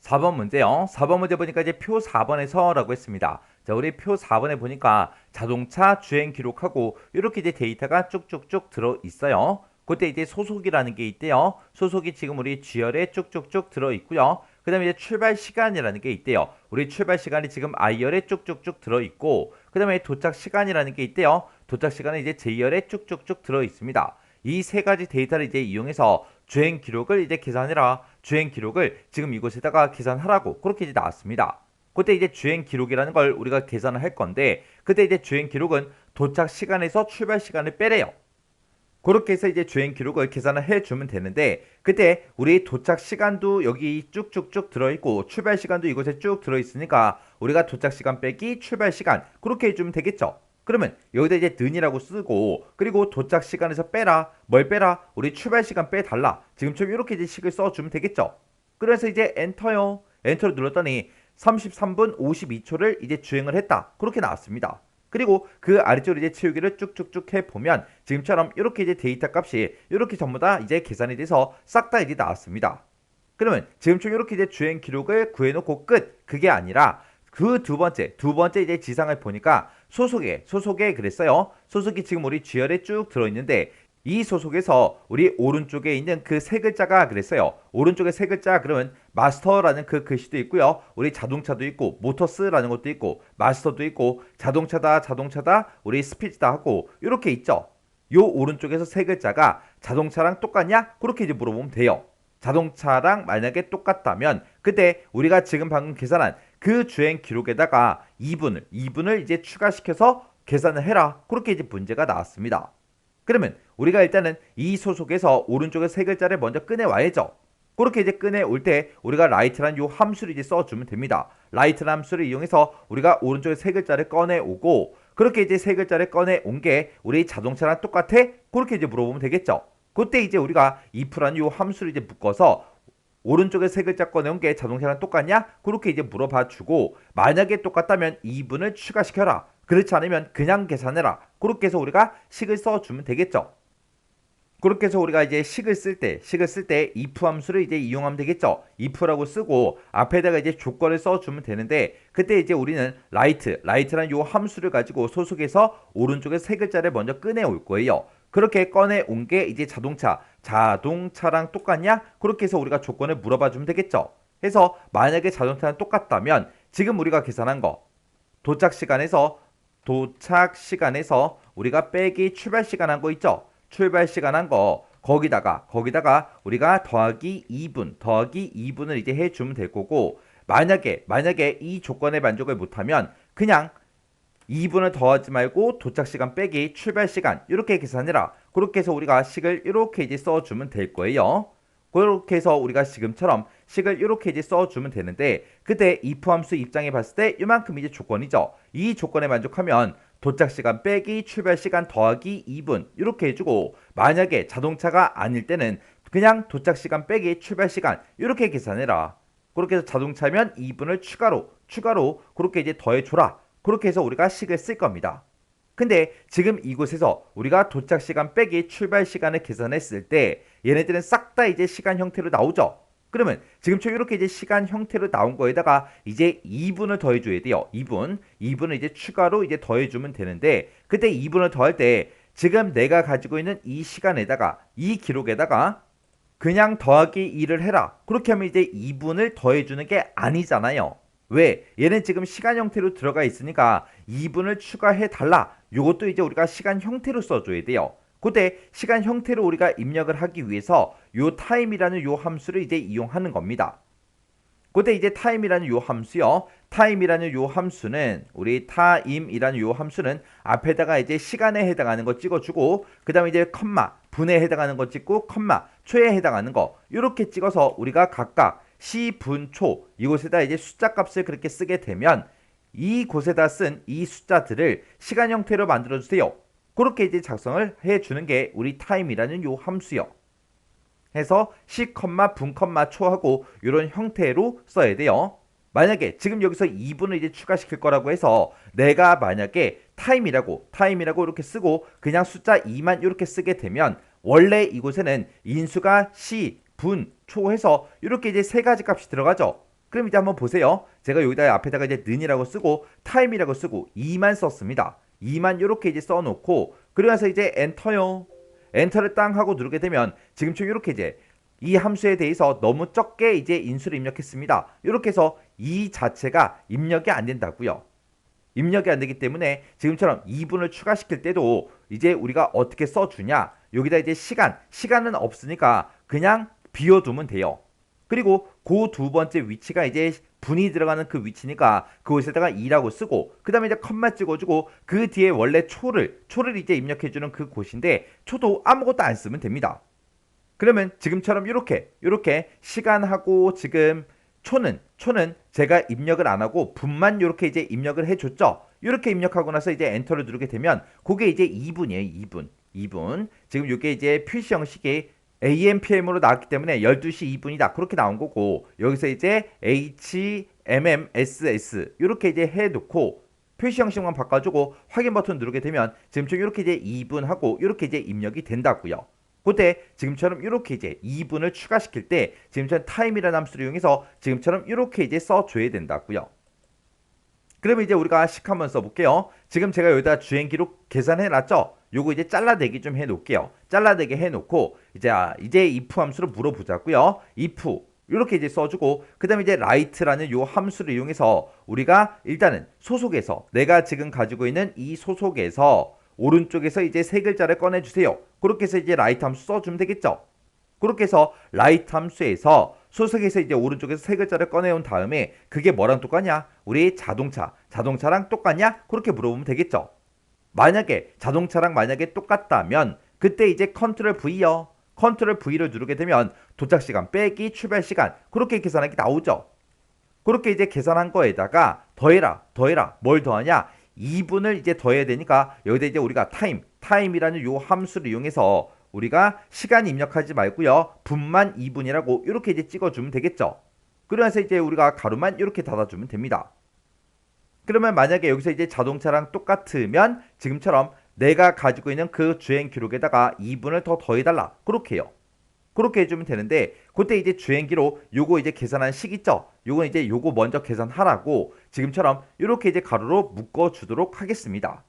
4번 문제요. 4번 문제 보니까 이제 표 4번에서 라고 했습니다. 자, 우리 표 4번에 보니까 자동차 주행 기록하고 이렇게 이제 데이터가 쭉쭉쭉 들어 있어요. 그때 이제 소속이라는 게 있대요. 소속이 지금 우리 G열에 쭉쭉쭉 들어 있고요. 그 다음에 이제 출발 시간이라는 게 있대요. 우리 출발 시간이 지금 I열에 쭉쭉쭉 들어 있고, 그 다음에 도착 시간이라는 게 있대요. 도착 시간은 이제 J열에 쭉쭉쭉 들어 있습니다. 이 세 가지 데이터를 이제 이용해서 주행 기록을 이제 계산해라. 주행 기록을 지금 이곳에다가 계산하라고 그렇게 이제 나왔습니다. 그때 이제 주행 기록이라는 걸 우리가 계산을 할 건데, 그때 이제 주행 기록은 도착 시간에서 출발 시간을 빼래요. 그렇게 해서 이제 주행 기록을 계산을 해주면 되는데, 그때 우리 도착 시간도 여기 쭉쭉쭉 들어있고 출발 시간도 이곳에 쭉 들어있으니까 우리가 도착 시간 빼기 출발 시간 그렇게 해주면 되겠죠. 그러면 여기다 이제 는이라고 쓰고, 그리고 도착 시간에서 빼라. 뭘 빼라? 우리 출발 시간 빼달라. 지금처럼 이렇게 이제 식을 써주면 되겠죠. 그래서 이제 엔터요. 엔터를 눌렀더니 33분 52초를 이제 주행을 했다. 그렇게 나왔습니다. 그리고 그 아래쪽으로 이제 채우기를 쭉쭉쭉 해보면 지금처럼 이렇게 이제 데이터 값이 이렇게 전부 다 이제 계산이 돼서 싹 다 이제 나왔습니다. 그러면 지금처럼 이렇게 이제 주행 기록을 구해놓고 끝. 그게 아니라 그 두 번째 이제 지상을 보니까 소속에 그랬어요. 소속이 지금 우리 G열에 쭉 들어있는데, 이 소속에서 우리 오른쪽에 있는 그 세 글자가 그랬어요. 오른쪽에 세 글자 그러면 마스터라는 그 글씨도 있고요. 우리 자동차도 있고 모터스라는 것도 있고 마스터도 있고 자동차다 우리 스피드다 하고 이렇게 있죠. 요 오른쪽에서 세 글자가 자동차랑 똑같냐? 그렇게 이제 물어보면 돼요. 자동차랑 만약에 똑같다면 그때 우리가 지금 방금 계산한 그 주행 기록에다가 2분을 이제 추가시켜서 계산을 해라. 그렇게 이제 문제가 나왔습니다. 그러면 우리가 일단은 이 소속에서 오른쪽에 세 글자를 먼저 꺼내와야죠. 그렇게 이제 꺼내올 때 우리가 라이트란 요 함수를 이제 써주면 됩니다. 라이트란 함수를 이용해서 우리가 오른쪽에 세 글자를 꺼내오고 그렇게 이제 세 글자를 꺼내온 게 우리 자동차랑 똑같아? 그렇게 이제 물어보면 되겠죠. 그때 이제 우리가 if라는 요 함수를 이제 묶어서 오른쪽에 세 글자 꺼내온 게 자동차랑 똑같냐? 그렇게 이제 물어봐 주고 만약에 똑같다면 2분을 추가시켜라. 그렇지 않으면 그냥 계산해라. 그렇게 해서 우리가 식을 써주면 되겠죠. 그렇게 해서 우리가 이제 식을 쓸 때 if 함수를 이제 이용하면 되겠죠. if라고 쓰고 앞에다가 이제 조건을 써주면 되는데 그때 이제 우리는 라이트란 요 함수를 가지고 소속에서 오른쪽에 세 글자를 먼저 꺼내올 거예요. 그렇게 꺼내온 게 이제 자동차랑 똑같냐? 그렇게 해서 우리가 조건을 물어봐 주면 되겠죠. 해서 만약에 자동차랑 똑같다면 지금 우리가 계산한 거 도착 시간에서 우리가 빼기 출발 시간 한 거 있죠. 출발 시간 한 거 거기다가 우리가 더하기 2분을 이제 해주면 될 거고 만약에 이 조건에 만족을 못하면 그냥 2분을 더하지 말고 도착 시간 빼기 출발 시간 이렇게 계산해라. 그렇게 해서 우리가 식을 이렇게 이제 써주면 될 거예요. 그렇게 해서 우리가 지금처럼 식을 이렇게 이제 써주면 되는데 그때 if 함수 입장에 봤을 때 이만큼 이제 조건이죠. 이 조건에 만족하면 도착 시간 빼기 출발 시간 더하기 2분 이렇게 해주고 만약에 자동차가 아닐 때는 그냥 도착 시간 빼기 출발 시간 이렇게 계산해라. 그렇게 해서 자동차면 2분을 추가로 그렇게 이제 더해줘라. 그렇게 해서 우리가 식을 쓸 겁니다. 근데 지금 이곳에서 우리가 도착 시간 빼기 출발 시간을 계산했을 때 얘네들은 싹 다 이제 시간 형태로 나오죠. 그러면 지금처럼 이렇게 이제 시간 형태로 나온 거에다가 이제 2분을 더해줘야 돼요. 2분을 이제 추가로 이제 더해주면 되는데 그때 2분을 더할 때 지금 내가 가지고 있는 이 시간에다가 이 기록에다가 그냥 더하기 2를 해라. 그렇게 하면 이제 2분을 더해주는 게 아니잖아요. 왜? 얘는 지금 시간 형태로 들어가 있으니까 2분을 추가해 달라. 요것도 이제 우리가 시간 형태로 써줘야 돼요. 그때 시간 형태로 우리가 입력을 하기 위해서 요 time이라는 요 함수를 이제 이용하는 겁니다. 그때 이제 time이라는 요 함수요. time이라는 요 함수는 우리 time이라는 요 함수는 앞에다가 이제 시간에 해당하는 거 찍어주고 그 다음에 이제 컴마 분에 해당하는 거 찍고 컴마 초에 해당하는 거 이렇게 찍어서 우리가 각각 시, 분, 초 이곳에다 이제 숫자 값을 그렇게 쓰게 되면 이곳에다 쓴 이 숫자들을 시간 형태로 만들어 주세요. 그렇게 이제 작성을 해주는 게 우리 time이라는 요 함수요. 해서 시, 분, 초하고 이런 형태로 써야 돼요. 만약에 지금 여기서 2분을 이제 추가시킬 거라고 해서 내가 만약에 time이라고 이렇게 쓰고 그냥 숫자 2만 이렇게 쓰게 되면 원래 이곳에는 인수가 시, 분, 초 해서 이렇게 이제 세 가지 값이 들어가죠. 그럼 이제 한번 보세요. 제가 여기다 앞에다가 이제 는이라고 쓰고 time이라고 쓰고 2만 썼습니다. 2만 이렇게 이제 써놓고 그러면서 이제 엔터요. 엔터를 땅 하고 누르게 되면 지금처럼 이렇게 이제 이 함수에 대해서 너무 적게 이제 인수를 입력했습니다. 이렇게 해서 이 자체가 입력이 안 된다고요. 입력이 안 되기 때문에 지금처럼 2분을 추가시킬 때도 이제 우리가 어떻게 써주냐. 여기다 이제 시간은 없으니까 그냥 비워두면 돼요. 그리고 그 두 번째 위치가 이제 분이 들어가는 그 위치니까 그곳에다가 2라고 쓰고 그 다음에 이제 컴마 찍어주고 그 뒤에 원래 초를 이제 입력해주는 그 곳인데 초도 아무것도 안 쓰면 됩니다. 그러면 지금처럼 이렇게 시간하고 지금 초는 제가 입력을 안 하고 분만 이렇게 이제 입력을 해줬죠. 이렇게 입력하고 나서 이제 엔터를 누르게 되면 그게 이제 2분이에요. 2분. 지금 이게 이제 표시 형식이 AMPM으로 나왔기 때문에 12시 2분이다. 그렇게 나온 거고 여기서 이제 HMMSS 이렇게 이제 해놓고 표시 형식만 바꿔주고 확인 버튼 누르게 되면 지금처럼 이렇게 이제 2분 하고 이렇게 이제 입력이 된다고요. 그때 지금처럼 이렇게 이제 2분을 추가시킬 때 지금처럼 time이라는 함수를 이용해서 지금처럼 이렇게 이제 써줘야 된다고요. 그러면 이제 우리가 식 한번 써볼게요. 지금 제가 여기다 주행 기록 계산해 놨죠? 요거 이제 잘라내기 좀 해놓을게요. 잘라내기 해놓고 이제 if 함수로 물어보자고요. if 이렇게 이제 써주고 그 다음에 이제 write라는 요 함수를 이용해서 우리가 일단은 소속에서 내가 지금 가지고 있는 이 소속에서 오른쪽에서 이제 세 글자를 꺼내주세요. 그렇게 해서 이제 write 함수 써주면 되겠죠. 그렇게 해서 write 함수에서 소속에서 이제 오른쪽에서 세 글자를 꺼내온 다음에 그게 뭐랑 똑같냐? 우리 자동차랑 똑같냐? 그렇게 물어보면 되겠죠. 만약에 자동차랑 만약에 똑같다면 그때 이제 컨트롤 V요. 컨트롤 V를 누르게 되면 도착 시간 빼기 출발 시간 그렇게 계산하기 나오죠. 그렇게 이제 계산한 거에다가 더해라. 뭘 더하냐? 2분을 이제 더해야 되니까 여기다 이제 우리가 타임이라는 요 함수를 이용해서 우리가 시간 입력하지 말고요. 분만 2분이라고 이렇게 이제 찍어주면 되겠죠. 그러면서 이제 우리가 가로만 이렇게 닫아주면 됩니다. 그러면 만약에 여기서 이제 자동차랑 똑같으면 지금처럼 내가 가지고 있는 그 주행 기록에다가 2분을 더 더해달라. 그렇게 해요. 그렇게 해주면 되는데 그때 이제 주행기로 요거 이제 계산한 식 있죠. 요거 이제 요거 먼저 계산하라고 지금처럼 이렇게 이제 가로로 묶어주도록 하겠습니다.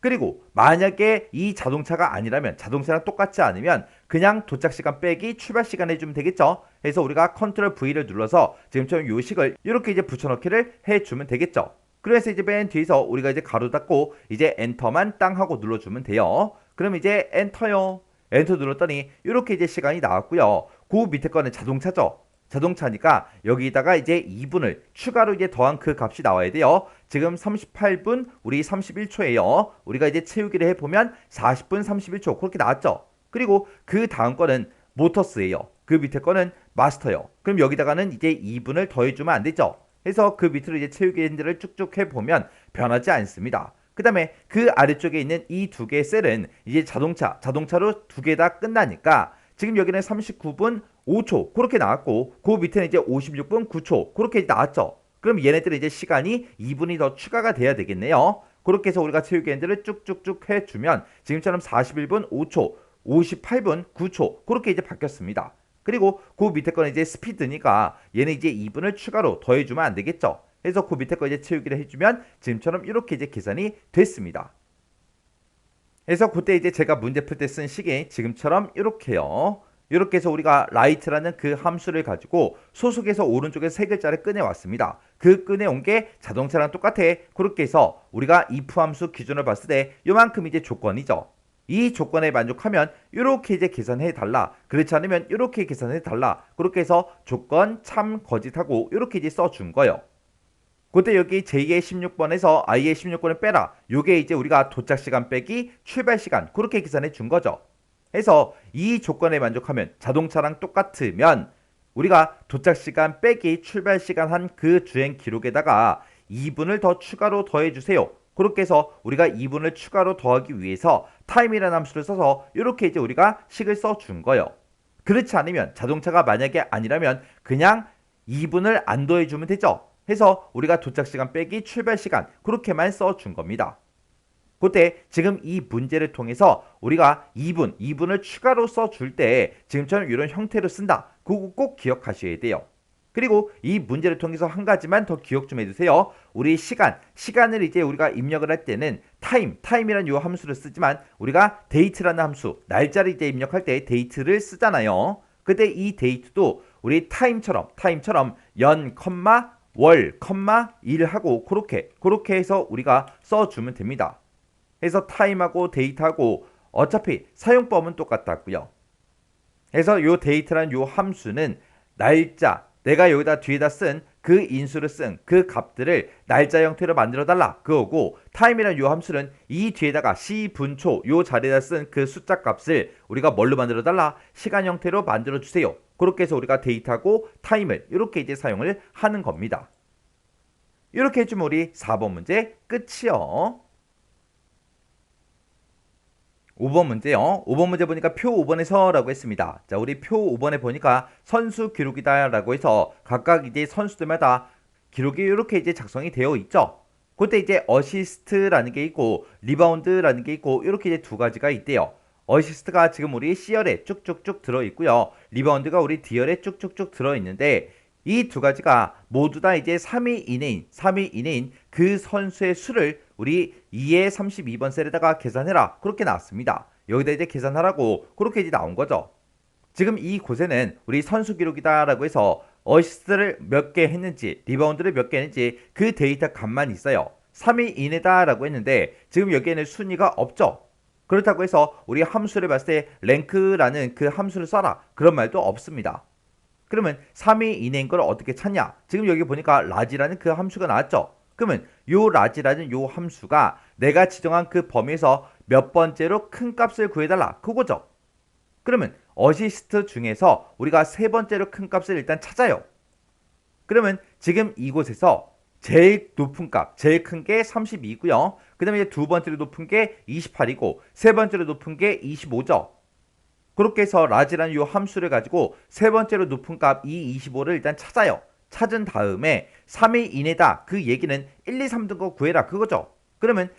그리고 만약에 이 자동차가 아니라면 자동차랑 똑같지 않으면 그냥 도착 시간 빼기 출발 시간 해주면 되겠죠. 그래서 우리가 컨트롤 V를 눌러서 지금처럼 요 식을 이렇게 이제 붙여넣기를 해주면 되겠죠. 그래서 이제 맨 뒤에서 우리가 이제 가로 닫고 이제 엔터만 땅 하고 눌러주면 돼요. 그럼 이제 엔터요. 엔터 눌렀더니 이렇게 이제 시간이 나왔고요. 그 밑에 거는 자동차죠. 자동차니까 여기다가 이제 2분을 추가로 이제 더한 그 값이 나와야 돼요. 지금 38분 우리 31초예요. 우리가 이제 채우기를 해보면 40분 31초 그렇게 나왔죠. 그리고 그 다음 거는 모터스예요. 그 밑에 거는 마스터요. 그럼 여기다가는 이제 2분을 더해주면 안 되죠. 그래서 그 밑으로 이제 채우기 핸들을 쭉쭉 해보면 변하지 않습니다. 그 다음에 그 아래쪽에 있는 이 두 개의 셀은 이제 자동차로 두 개 다 끝나니까 지금 여기는 39분 5초 그렇게 나왔고 그 밑에는 이제 56분 9초 그렇게 나왔죠. 그럼 얘네들은 이제 시간이 2분이 더 추가가 돼야 되겠네요. 그렇게 해서 우리가 채우기 핸들을 쭉쭉쭉 해주면 지금처럼 41분 5초 58분 9초 그렇게 이제 바뀌었습니다. 그리고 그 밑에 거는 이제 스피드니까 얘는 이제 2분을 추가로 더해주면 안 되겠죠. 그래서 그 밑에 거 이제 채우기를 해주면 지금처럼 이렇게 이제 계산이 됐습니다. 그래서 그때 이제 제가 문제 풀 때 쓴 식이 지금처럼 이렇게요. 이렇게 해서 우리가 라이트라는 그 함수를 가지고 소속에서 오른쪽에 세 글자를 꺼내왔습니다. 그 꺼내온 게 자동차랑 똑같아. 그렇게 해서 우리가 if 함수 기준을 봤을 때 요만큼 이제 조건이죠. 이 조건에 만족하면 이렇게 이제 계산해 달라. 그렇지 않으면 이렇게 계산해 달라. 그렇게 해서 조건 참 거짓하고 이렇게 이제 써준 거예요. 그때 여기 J의 16번에서 I의 16번을 빼라. 요게 이제 우리가 도착 시간 빼기 출발 시간 그렇게 계산해 준 거죠. 해서 이 조건에 만족하면 자동차랑 똑같으면 우리가 도착 시간 빼기 출발 시간 한 그 주행 기록에다가 2분을 더 추가로 더해 주세요. 그렇게 해서 우리가 2분을 추가로 더하기 위해서 타임이라는 함수를 써서 이렇게 이제 우리가 식을 써 준 거예요. 그렇지 않으면 자동차가 만약에 아니라면 그냥 2분을 안 더해 주면 되죠. 해서 우리가 도착 시간 빼기 출발 시간 그렇게만 써 준 겁니다. 그때 지금 이 문제를 통해서 우리가 2분을 추가로 써줄 때 지금처럼 이런 형태로 쓴다. 그거 꼭 기억하셔야 돼요. 그리고 이 문제를 통해서 한 가지만 더 기억 좀 해주세요. 우리 시간을 이제 우리가 입력을 할 때는 타임이라는 요 함수를 쓰지만 우리가 date라는 함수, 날짜를 이제 입력할 때 date를 쓰잖아요. 그때 이 date도 우리 타임처럼 연, 월, 일 하고 그렇게 해서 우리가 써주면 됩니다. 그래서 타임하고 데이트하고 어차피 사용법은 똑같다고요. 그래서 요 데이트란 요 함수는 날짜, 내가 여기다 뒤에다 쓴 그 인수를 쓴 그 값들을 날짜 형태로 만들어 달라 그거고, 타임이란 요 함수는 이 뒤에다가 시분초 요 자리에다 쓴 그 숫자 값을 우리가 뭘로 만들어 달라? 시간 형태로 만들어 주세요. 그렇게 해서 우리가 데이트하고 타임을 이렇게 이제 사용을 하는 겁니다. 이렇게 해주면 우리 4번 문제 끝이요. 5번 문제요. 5번 문제 보니까 표 5번에서 라고 했습니다. 자, 우리 표 5번에 보니까 선수 기록이다 라고 해서 각각 이제 선수들마다 기록이 이렇게 이제 작성이 되어 있죠. 그때 이제 어시스트라는 게 있고 리바운드라는 게 있고 이렇게 이제 두 가지가 있대요. 어시스트가 지금 우리 C열에 쭉쭉쭉 들어 있고요. 리바운드가 우리 D열에 쭉쭉쭉 들어 있는데 이 두 가지가 모두 다 이제 3위 이내인 그 선수의 수를 우리 2의 32번 셀에다가 계산해라. 그렇게 나왔습니다. 여기다 이제 계산하라고 그렇게 이제 나온 거죠. 지금 이 곳에는 우리 선수 기록이다 라고 해서 어시스트를 몇 개 했는지 리바운드를 몇 개 했는지 그 데이터 값만 있어요. 3위 이내다 라고 했는데 지금 여기에는 순위가 없죠. 그렇다고 해서 우리 함수를 봤을 때 랭크라는 그 함수를 써라 그런 말도 없습니다. 그러면 3위 이내인 걸 어떻게 찾냐? 지금 여기 보니까 라지라는 그 함수가 나왔죠. 그러면 요 라지라는 요 함수가 내가 지정한 그 범위에서 몇 번째로 큰 값을 구해달라. 그거죠. 그러면 어시스트 중에서 우리가 세 번째로 큰 값을 일단 찾아요. 그러면 지금 이곳에서 제일 높은 값, 제일 큰 게 32고요. 그 다음에 두 번째로 높은 게 28이고 세 번째로 높은 게 25죠. 그렇게 해서 라지라는 이 함수를 가지고 세 번째로 높은 값 이 25를 일단 찾아요. 찾은 다음에 3위 이내다. 그 얘기는 1, 2, 3등 거 구해라. 그거죠. 그러면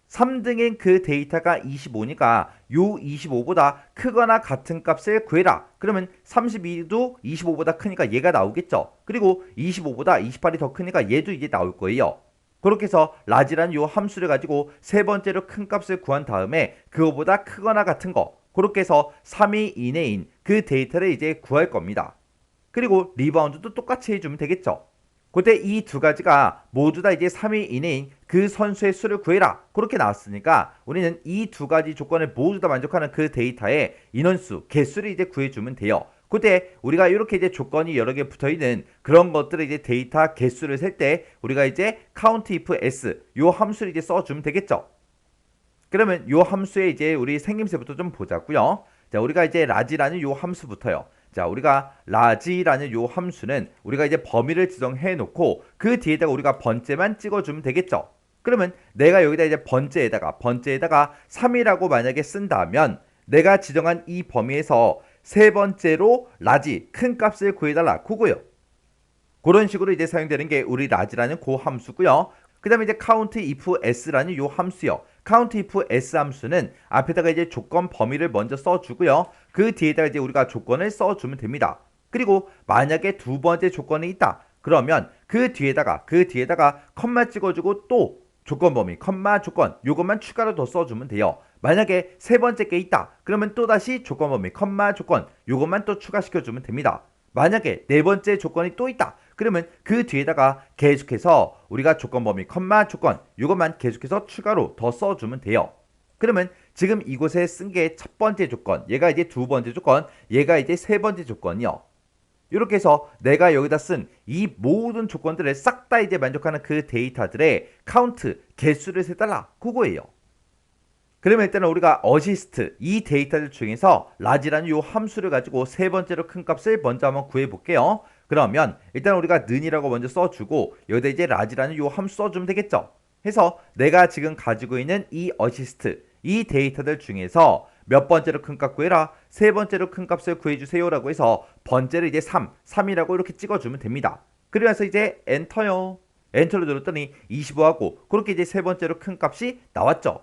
3등인 그 데이터가 25니까 요 25보다 크거나 같은 값을 구해라. 그러면 32도 25보다 크니까 얘가 나오겠죠. 그리고 25보다 28이 더 크니까 얘도 이제 나올 거예요. 그렇게 해서 라지라는 요 함수를 가지고 세 번째로 큰 값을 구한 다음에 그거보다 크거나 같은 거 그렇게 해서 3위 이내인 그 데이터를 이제 구할 겁니다. 그리고 리바운드도 똑같이 해주면 되겠죠. 그때 이 두 가지가 모두 다 이제 3위 이내인 그 선수의 수를 구해라. 그렇게 나왔으니까 우리는 이 두 가지 조건을 모두 다 만족하는 그 데이터의 인원수, 개수를 이제 구해주면 돼요. 그때 우리가 이렇게 이제 조건이 여러 개 붙어 있는 그런 것들을 이제 데이터 개수를 셀 때 우리가 이제 count if s 요 함수를 이제 써주면 되겠죠. 그러면 요 함수의 이제 우리 생김새부터 좀 보자고요. 자, 우리가 이제 라지라는 요 함수부터요. 자, 우리가 라지라는 요 함수는 우리가 이제 범위를 지정해 놓고 그 뒤에다가 우리가 번째만 찍어주면 되겠죠. 그러면 내가 여기다 이제 번째에다가 3이라고 만약에 쓴다면 내가 지정한 이 범위에서 세 번째로 라지 큰 값을 구해달라 그거요. 그런 식으로 이제 사용되는 게 우리 라지라는 그 함수고요. 그 다음에 이제 count if s라는 요 함수요. count if s 함수는 앞에다가 이제 조건 범위를 먼저 써주고요. 그 뒤에다가 이제 우리가 조건을 써주면 됩니다. 그리고 만약에 두 번째 조건이 있다. 그러면 그 뒤에다가 컴마 찍어주고 또 조건 범위, 컴마 조건 요것만 추가로 더 써주면 돼요. 만약에 세 번째 게 있다. 그러면 또다시 조건 범위, 컴마 조건 요것만 또 추가시켜주면 됩니다. 만약에 네 번째 조건이 또 있다. 그러면 그 뒤에다가 계속해서 우리가 조건 범위, 컴마 조건 이것만 계속해서 추가로 더 써주면 돼요. 그러면 지금 이곳에 쓴 게 첫 번째 조건, 얘가 이제 두 번째 조건, 얘가 이제 세 번째 조건이요. 이렇게 해서 내가 여기다 쓴 이 모든 조건들을 싹 다 이제 만족하는 그 데이터들의 카운트, 개수를 세달라. 그거예요. 그러면 일단은 우리가 어시스트 이 데이터들 중에서 라지라는 요 함수를 가지고 세 번째로 큰 값을 먼저 한번 구해 볼게요. 그러면 일단 우리가 는이라고 먼저 써주고 여기다 이제 라지라는 요 함수 써주면 되겠죠. 해서 내가 지금 가지고 있는 이 어시스트 이 데이터들 중에서 몇 번째로 큰 값 구해라 세 번째로 큰 값을 구해주세요 라고 해서 번째를 이제 3이라고 이렇게 찍어주면 됩니다. 그러면서 이제 엔터요. 엔터를 눌렀더니 25하고 그렇게 이제 세 번째로 큰 값이 나왔죠.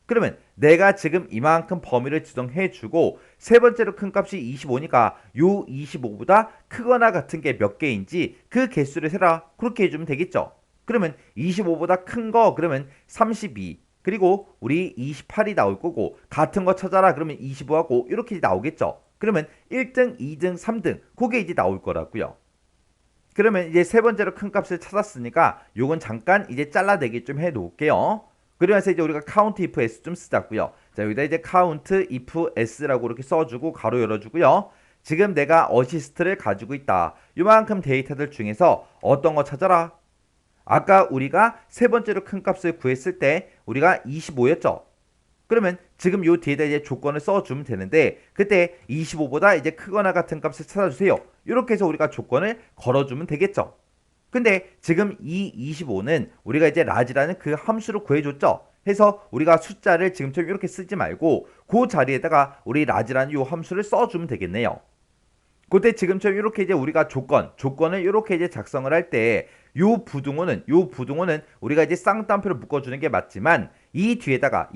그러면 내가 지금 이만큼 범위를 지정해주고 세 번째로 큰 값이 25니까 요 25보다 크거나 같은 게 몇 개인지 그 개수를 세라. 그렇게 해주면 되겠죠. 그러면 25보다 큰 거 그러면 32 그리고 우리 28이 나올 거고 같은 거 찾아라 그러면 25하고 이렇게 나오겠죠. 그러면 1등, 2등, 3등 그게 이제 나올 거라고요. 그러면 이제 세 번째로 큰 값을 찾았으니까 요건 잠깐 이제 잘라내기 좀 해 놓을게요. 그러면서 이제 우리가 count if s 좀 쓰자고요. 자, 여기다 이제 count if s라고 이렇게 써주고 가로 열어주고요. 지금 내가 어시스트를 가지고 있다. 요만큼 데이터들 중에서 어떤 거 찾아라? 아까 우리가 세 번째로 큰 값을 구했을 때 우리가 25였죠. 그러면 지금 요 뒤에다 이제 조건을 써주면 되는데 그때 25보다 이제 크거나 같은 값을 찾아주세요. 이렇게 해서 우리가 조건을 걸어주면 되겠죠. 근데 지금 이 25는 우리가 이제 라지라는 그 함수로 구해줬죠. 해서 우리가 숫자를 지금처럼 이렇게 쓰지 말고 그 자리에다가 우리 라지라는 요 함수를 써주면 되겠네요. 그때 지금처럼 이렇게 이제 우리가 조건을 이렇게 이제 작성을 할 때 요 부등호는 우리가 이제 쌍따옴표로 묶어주는 게 맞지만 이 뒤에다가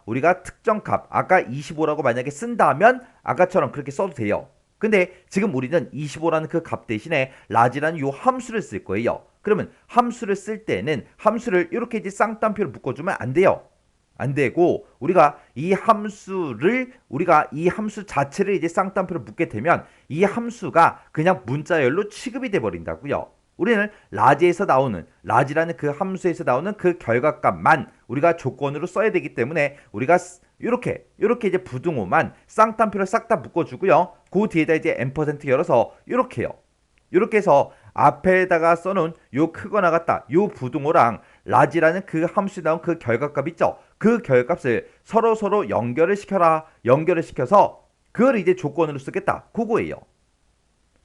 우리가 특정 값 아까 25라고 만약에 쓴다면 아까처럼 그렇게 써도 돼요. 근데 지금 우리는 25라는 그 값 대신에 라지라는 요 함수를 쓸 거예요. 그러면 함수를 쓸 때는 함수를 이렇게 이제 쌍따옴표로 묶어주면 안 돼요. 안 되고 우리가 이 함수 자체를 이제 쌍따옴표로 묶게 되면 이 함수가 그냥 문자열로 취급이 돼 버린다고요. 우리는 라지라는 그 함수에서 나오는 그 결과값만 우리가 조건으로 써야 되기 때문에 우리가 이렇게 이제 부등호만 쌍따옴표로 싹 다 묶어주고요. 그 뒤에다 이제 앰퍼센트 열어서 이렇게 해요. 이렇게 해서 앞에다가 써놓은 요 크거나 같다 요 부등호랑 라지라는 그 함수에 나온 그 결과값 있죠. 그 결과값을 서로 연결을 시켜라. 연결을 시켜서 그걸 이제 조건으로 쓰겠다. 그거예요.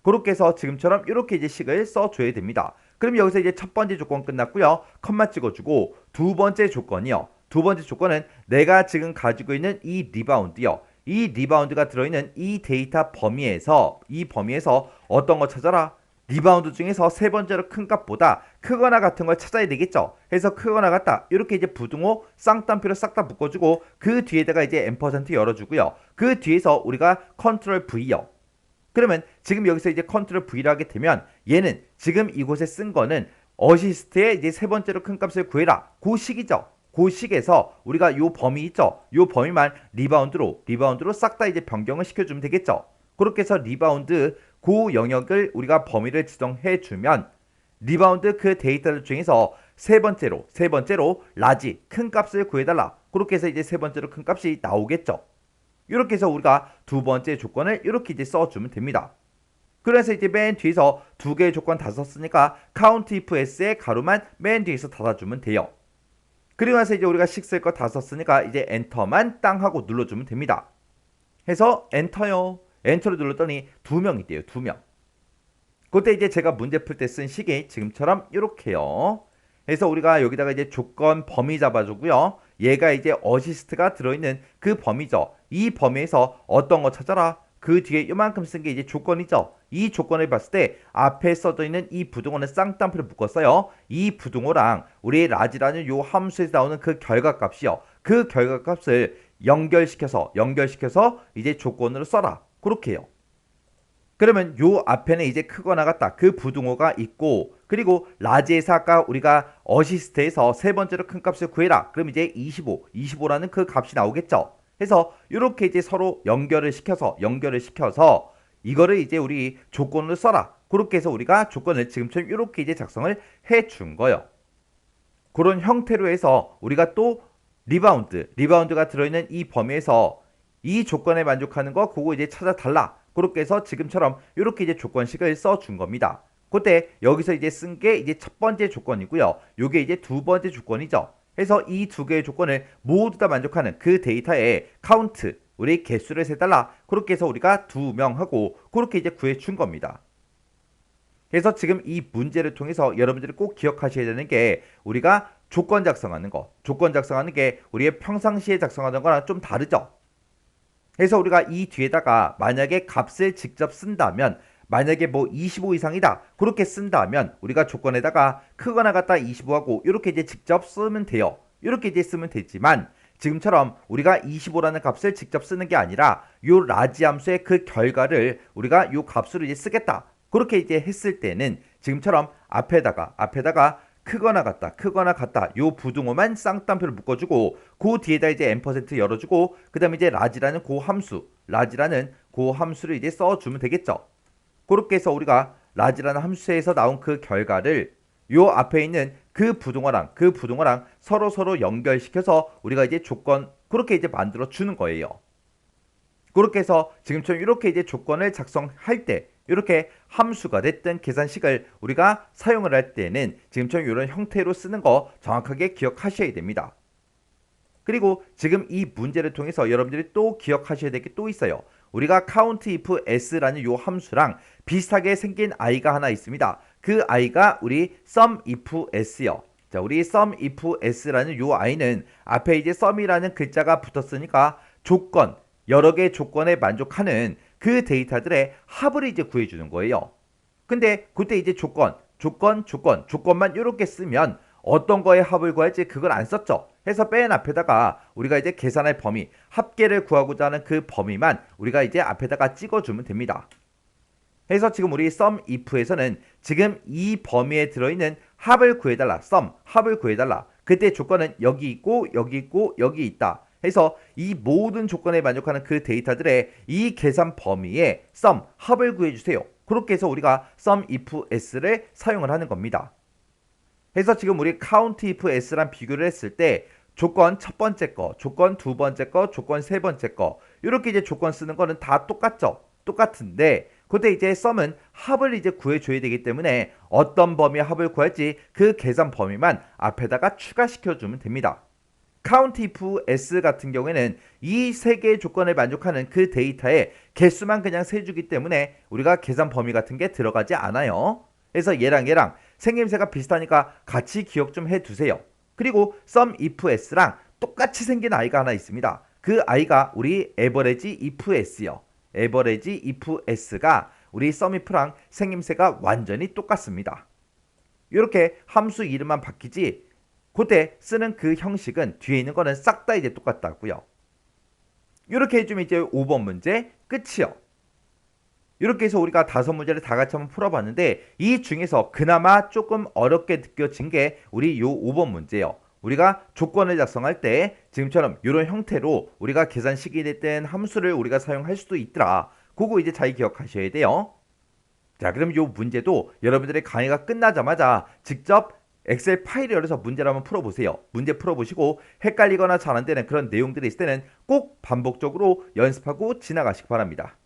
그렇게 해서 지금처럼 이렇게 이제 식을 써줘야 됩니다. 그럼 여기서 이제 첫 번째 조건 끝났고요. 컴마 찍어주고 두 번째 조건이요. 두 번째 조건은 내가 지금 가지고 있는 이 리바운드요. 이 리바운드가 들어있는 이 데이터 범위에서 어떤 거 찾아라? 리바운드 중에서 세 번째로 큰 값보다 크거나 같은 걸 찾아야 되겠죠. 그래서 크거나 같다. 이렇게 이제 부등호 쌍따옴표를 싹 다 묶어주고 그 뒤에다가 이제 앰퍼센트 열어주고요. 그 뒤에서 우리가 컨트롤 V요. 그러면 지금 여기서 이제 컨트롤 V를 하게 되면 얘는 지금 이곳에 쓴 거는 어시스트의 이제 세 번째로 큰 값을 구해라. 그 식이죠. 그 식에서 우리가 요 범위 있죠. 요 범위만 리바운드로 싹 다 이제 변경을 시켜주면 되겠죠. 그렇게 해서 리바운드 그 영역을 우리가 범위를 지정해 주면 리바운드 그 데이터 중에서 세 번째로 라지 큰 값을 구해달라. 그렇게 해서 이제 세 번째로 큰 값이 나오겠죠. 이렇게 해서 우리가 두 번째 조건을 이렇게 이제 써주면 됩니다. 그래서 이제 맨 뒤에서 두 개의 조건 다 썼으니까 count if s의 가로만 맨 뒤에서 닫아주면 돼요. 그리고 나서 이제 우리가 식 쓸 거 다 썼으니까 이제 엔터만 땅 하고 눌러주면 됩니다. 해서 엔터요. 엔터를 눌렀더니 2명이 돼요. 2명. 그때 이제 제가 문제 풀 때 쓴 식이 지금처럼 이렇게요. 그래서 우리가 여기다가 이제 조건 범위 잡아주고요. 얘가 이제 어시스트가 들어있는 그 범위죠. 이 범위에서 어떤 거 찾아라. 그 뒤에 이만큼 쓴 게 이제 조건이죠. 이 조건을 봤을 때 앞에 써져 있는 이 부등호는 쌍따옴표를 묶었어요. 이 부등호랑 우리 라지라는 요 함수에서 나오는 그 결과값이요. 그 결과값을 연결시켜서 이제 조건으로 써라. 그렇게 해요. 그러면 요 앞에는 이제 크거나 같다. 그 부등호가 있고 그리고 라지에서 아까 우리가 어시스트에서 세 번째로 큰 값을 구해라. 그럼 이제 25라는 그 값이 나오겠죠. 해서 이렇게 이제 서로 연결을 시켜서 이거를 이제 우리 조건으로 써라. 그렇게 해서 우리가 조건을 지금처럼 이렇게 이제 작성을 해 준 거예요. 그런 형태로 해서 우리가 또 리바운드가 들어있는 이 범위에서 이 조건에 만족하는 거 그거 이제 찾아달라. 그렇게 해서 지금처럼 이렇게 이제 조건식을 써준 겁니다. 그때 여기서 이제 쓴 게 이제 첫 번째 조건이고요. 요게 이제 두 번째 조건이죠. 해서 이 두 개의 조건을 모두 다 만족하는 그 데이터의 카운트, 우리 개수를 세달라. 그렇게 해서 우리가 2명 하고 그렇게 이제 구해준 겁니다. 그래서 지금 이 문제를 통해서 여러분들이 꼭 기억하셔야 되는 게 우리가 조건 작성하는 게 우리의 평상시에 작성하는 거랑 좀 다르죠. 그래서 우리가 이 뒤에다가 만약에 값을 직접 쓴다면 만약에 뭐 25 이상이다 그렇게 쓴다면 우리가 조건에다가 크거나 같다 25하고 이렇게 이제 직접 쓰면 돼요. 이렇게 이제 쓰면 되지만 지금처럼 우리가 25라는 값을 직접 쓰는 게 아니라 요 라지 함수의 그 결과를 우리가 요 값으로 이제 쓰겠다. 그렇게 이제 했을 때는 지금처럼 앞에다가 크거나 같다 요 부등호만 쌍따옴표를 묶어주고 그 뒤에다 이제 앰퍼센트 열어주고 그 다음에 이제 라지라는 그 함수를 이제 써주면 되겠죠. 그렇게 해서 우리가 라지라는 함수에서 나온 그 결과를 요 앞에 있는 그 부등호랑 서로 연결시켜서 우리가 이제 조건 그렇게 이제 만들어 주는 거예요. 그렇게 해서 지금처럼 이렇게 이제 조건을 작성할 때 이렇게 함수가 됐든 계산식을 우리가 사용을 할 때는 지금처럼 이런 형태로 쓰는 거 정확하게 기억하셔야 됩니다. 그리고 지금 이 문제를 통해서 여러분들이 또 기억하셔야 될 게 또 있어요. 우리가 count if s라는 요 함수랑 비슷하게 생긴 아이가 하나 있습니다. 그 아이가 우리 sum if s요. 자, 우리 sum if s라는 요 아이는 앞에 이제 sum이라는 글자가 붙었으니까 여러 개의 조건에 만족하는 그 데이터들의 합을 이제 구해주는 거예요. 근데 그때 이제 조건만 이렇게 쓰면 어떤 거에 합을 구할지 그걸 안 썼죠. 해서 맨 앞에다가 우리가 이제 계산할 범위, 합계를 구하고자 하는 그 범위만 우리가 이제 앞에다가 찍어주면 됩니다. 해서 지금 우리 sum if에서는 지금 이 범위에 들어있는 합을 구해달라. 합을 구해달라. 그때 조건은 여기 있고 여기 있다. 해서 이 모든 조건에 만족하는 그 데이터들의 이 계산 범위에 합을 구해주세요. 그렇게 해서 우리가 sum if s를 사용을 하는 겁니다. 해서 지금 우리 count if s랑 비교를 했을 때 조건 첫 번째 거, 조건 두 번째 거, 조건 세 번째 거 이렇게 이제 조건 쓰는 거는 다 똑같죠. 똑같은데 그때 이제 썸은 합을 이제 구해줘야 되기 때문에 어떤 범위의 합을 구할지 그 계산 범위만 앞에다가 추가시켜주면 됩니다. count if s 같은 경우에는 이 세 개의 조건을 만족하는 그 데이터의 개수만 그냥 세주기 때문에 우리가 계산 범위 같은 게 들어가지 않아요. 그래서 얘랑 생김새가 비슷하니까 같이 기억 좀 해두세요. 그리고 sum if s랑 똑같이 생긴 아이가 하나 있습니다. 그 아이가 우리 average if s요. average if s가 우리 sum if랑 생김새가 완전히 똑같습니다. 이렇게 함수 이름만 바뀌지 그때 쓰는 그 형식은 뒤에 있는 거는 싹 다 이제 똑같다고요. 이렇게 해주면 이제 5번 문제 끝이요. 이렇게 해서 우리가 5문제를 다 같이 한번 풀어봤는데 이 중에서 그나마 조금 어렵게 느껴진 게 우리 요 5번 문제예요. 우리가 조건을 작성할 때 지금처럼 이런 형태로 우리가 계산식이 됐든 함수를 우리가 사용할 수도 있더라. 그거 이제 잘 기억하셔야 돼요. 자, 그럼 요 문제도 여러분들의 강의가 끝나자마자 직접 엑셀 파일을 열어서 문제를 한번 풀어보세요. 문제 풀어보시고 헷갈리거나 잘 안되는 그런 내용들이 있을 때는 꼭 반복적으로 연습하고 지나가시기 바랍니다.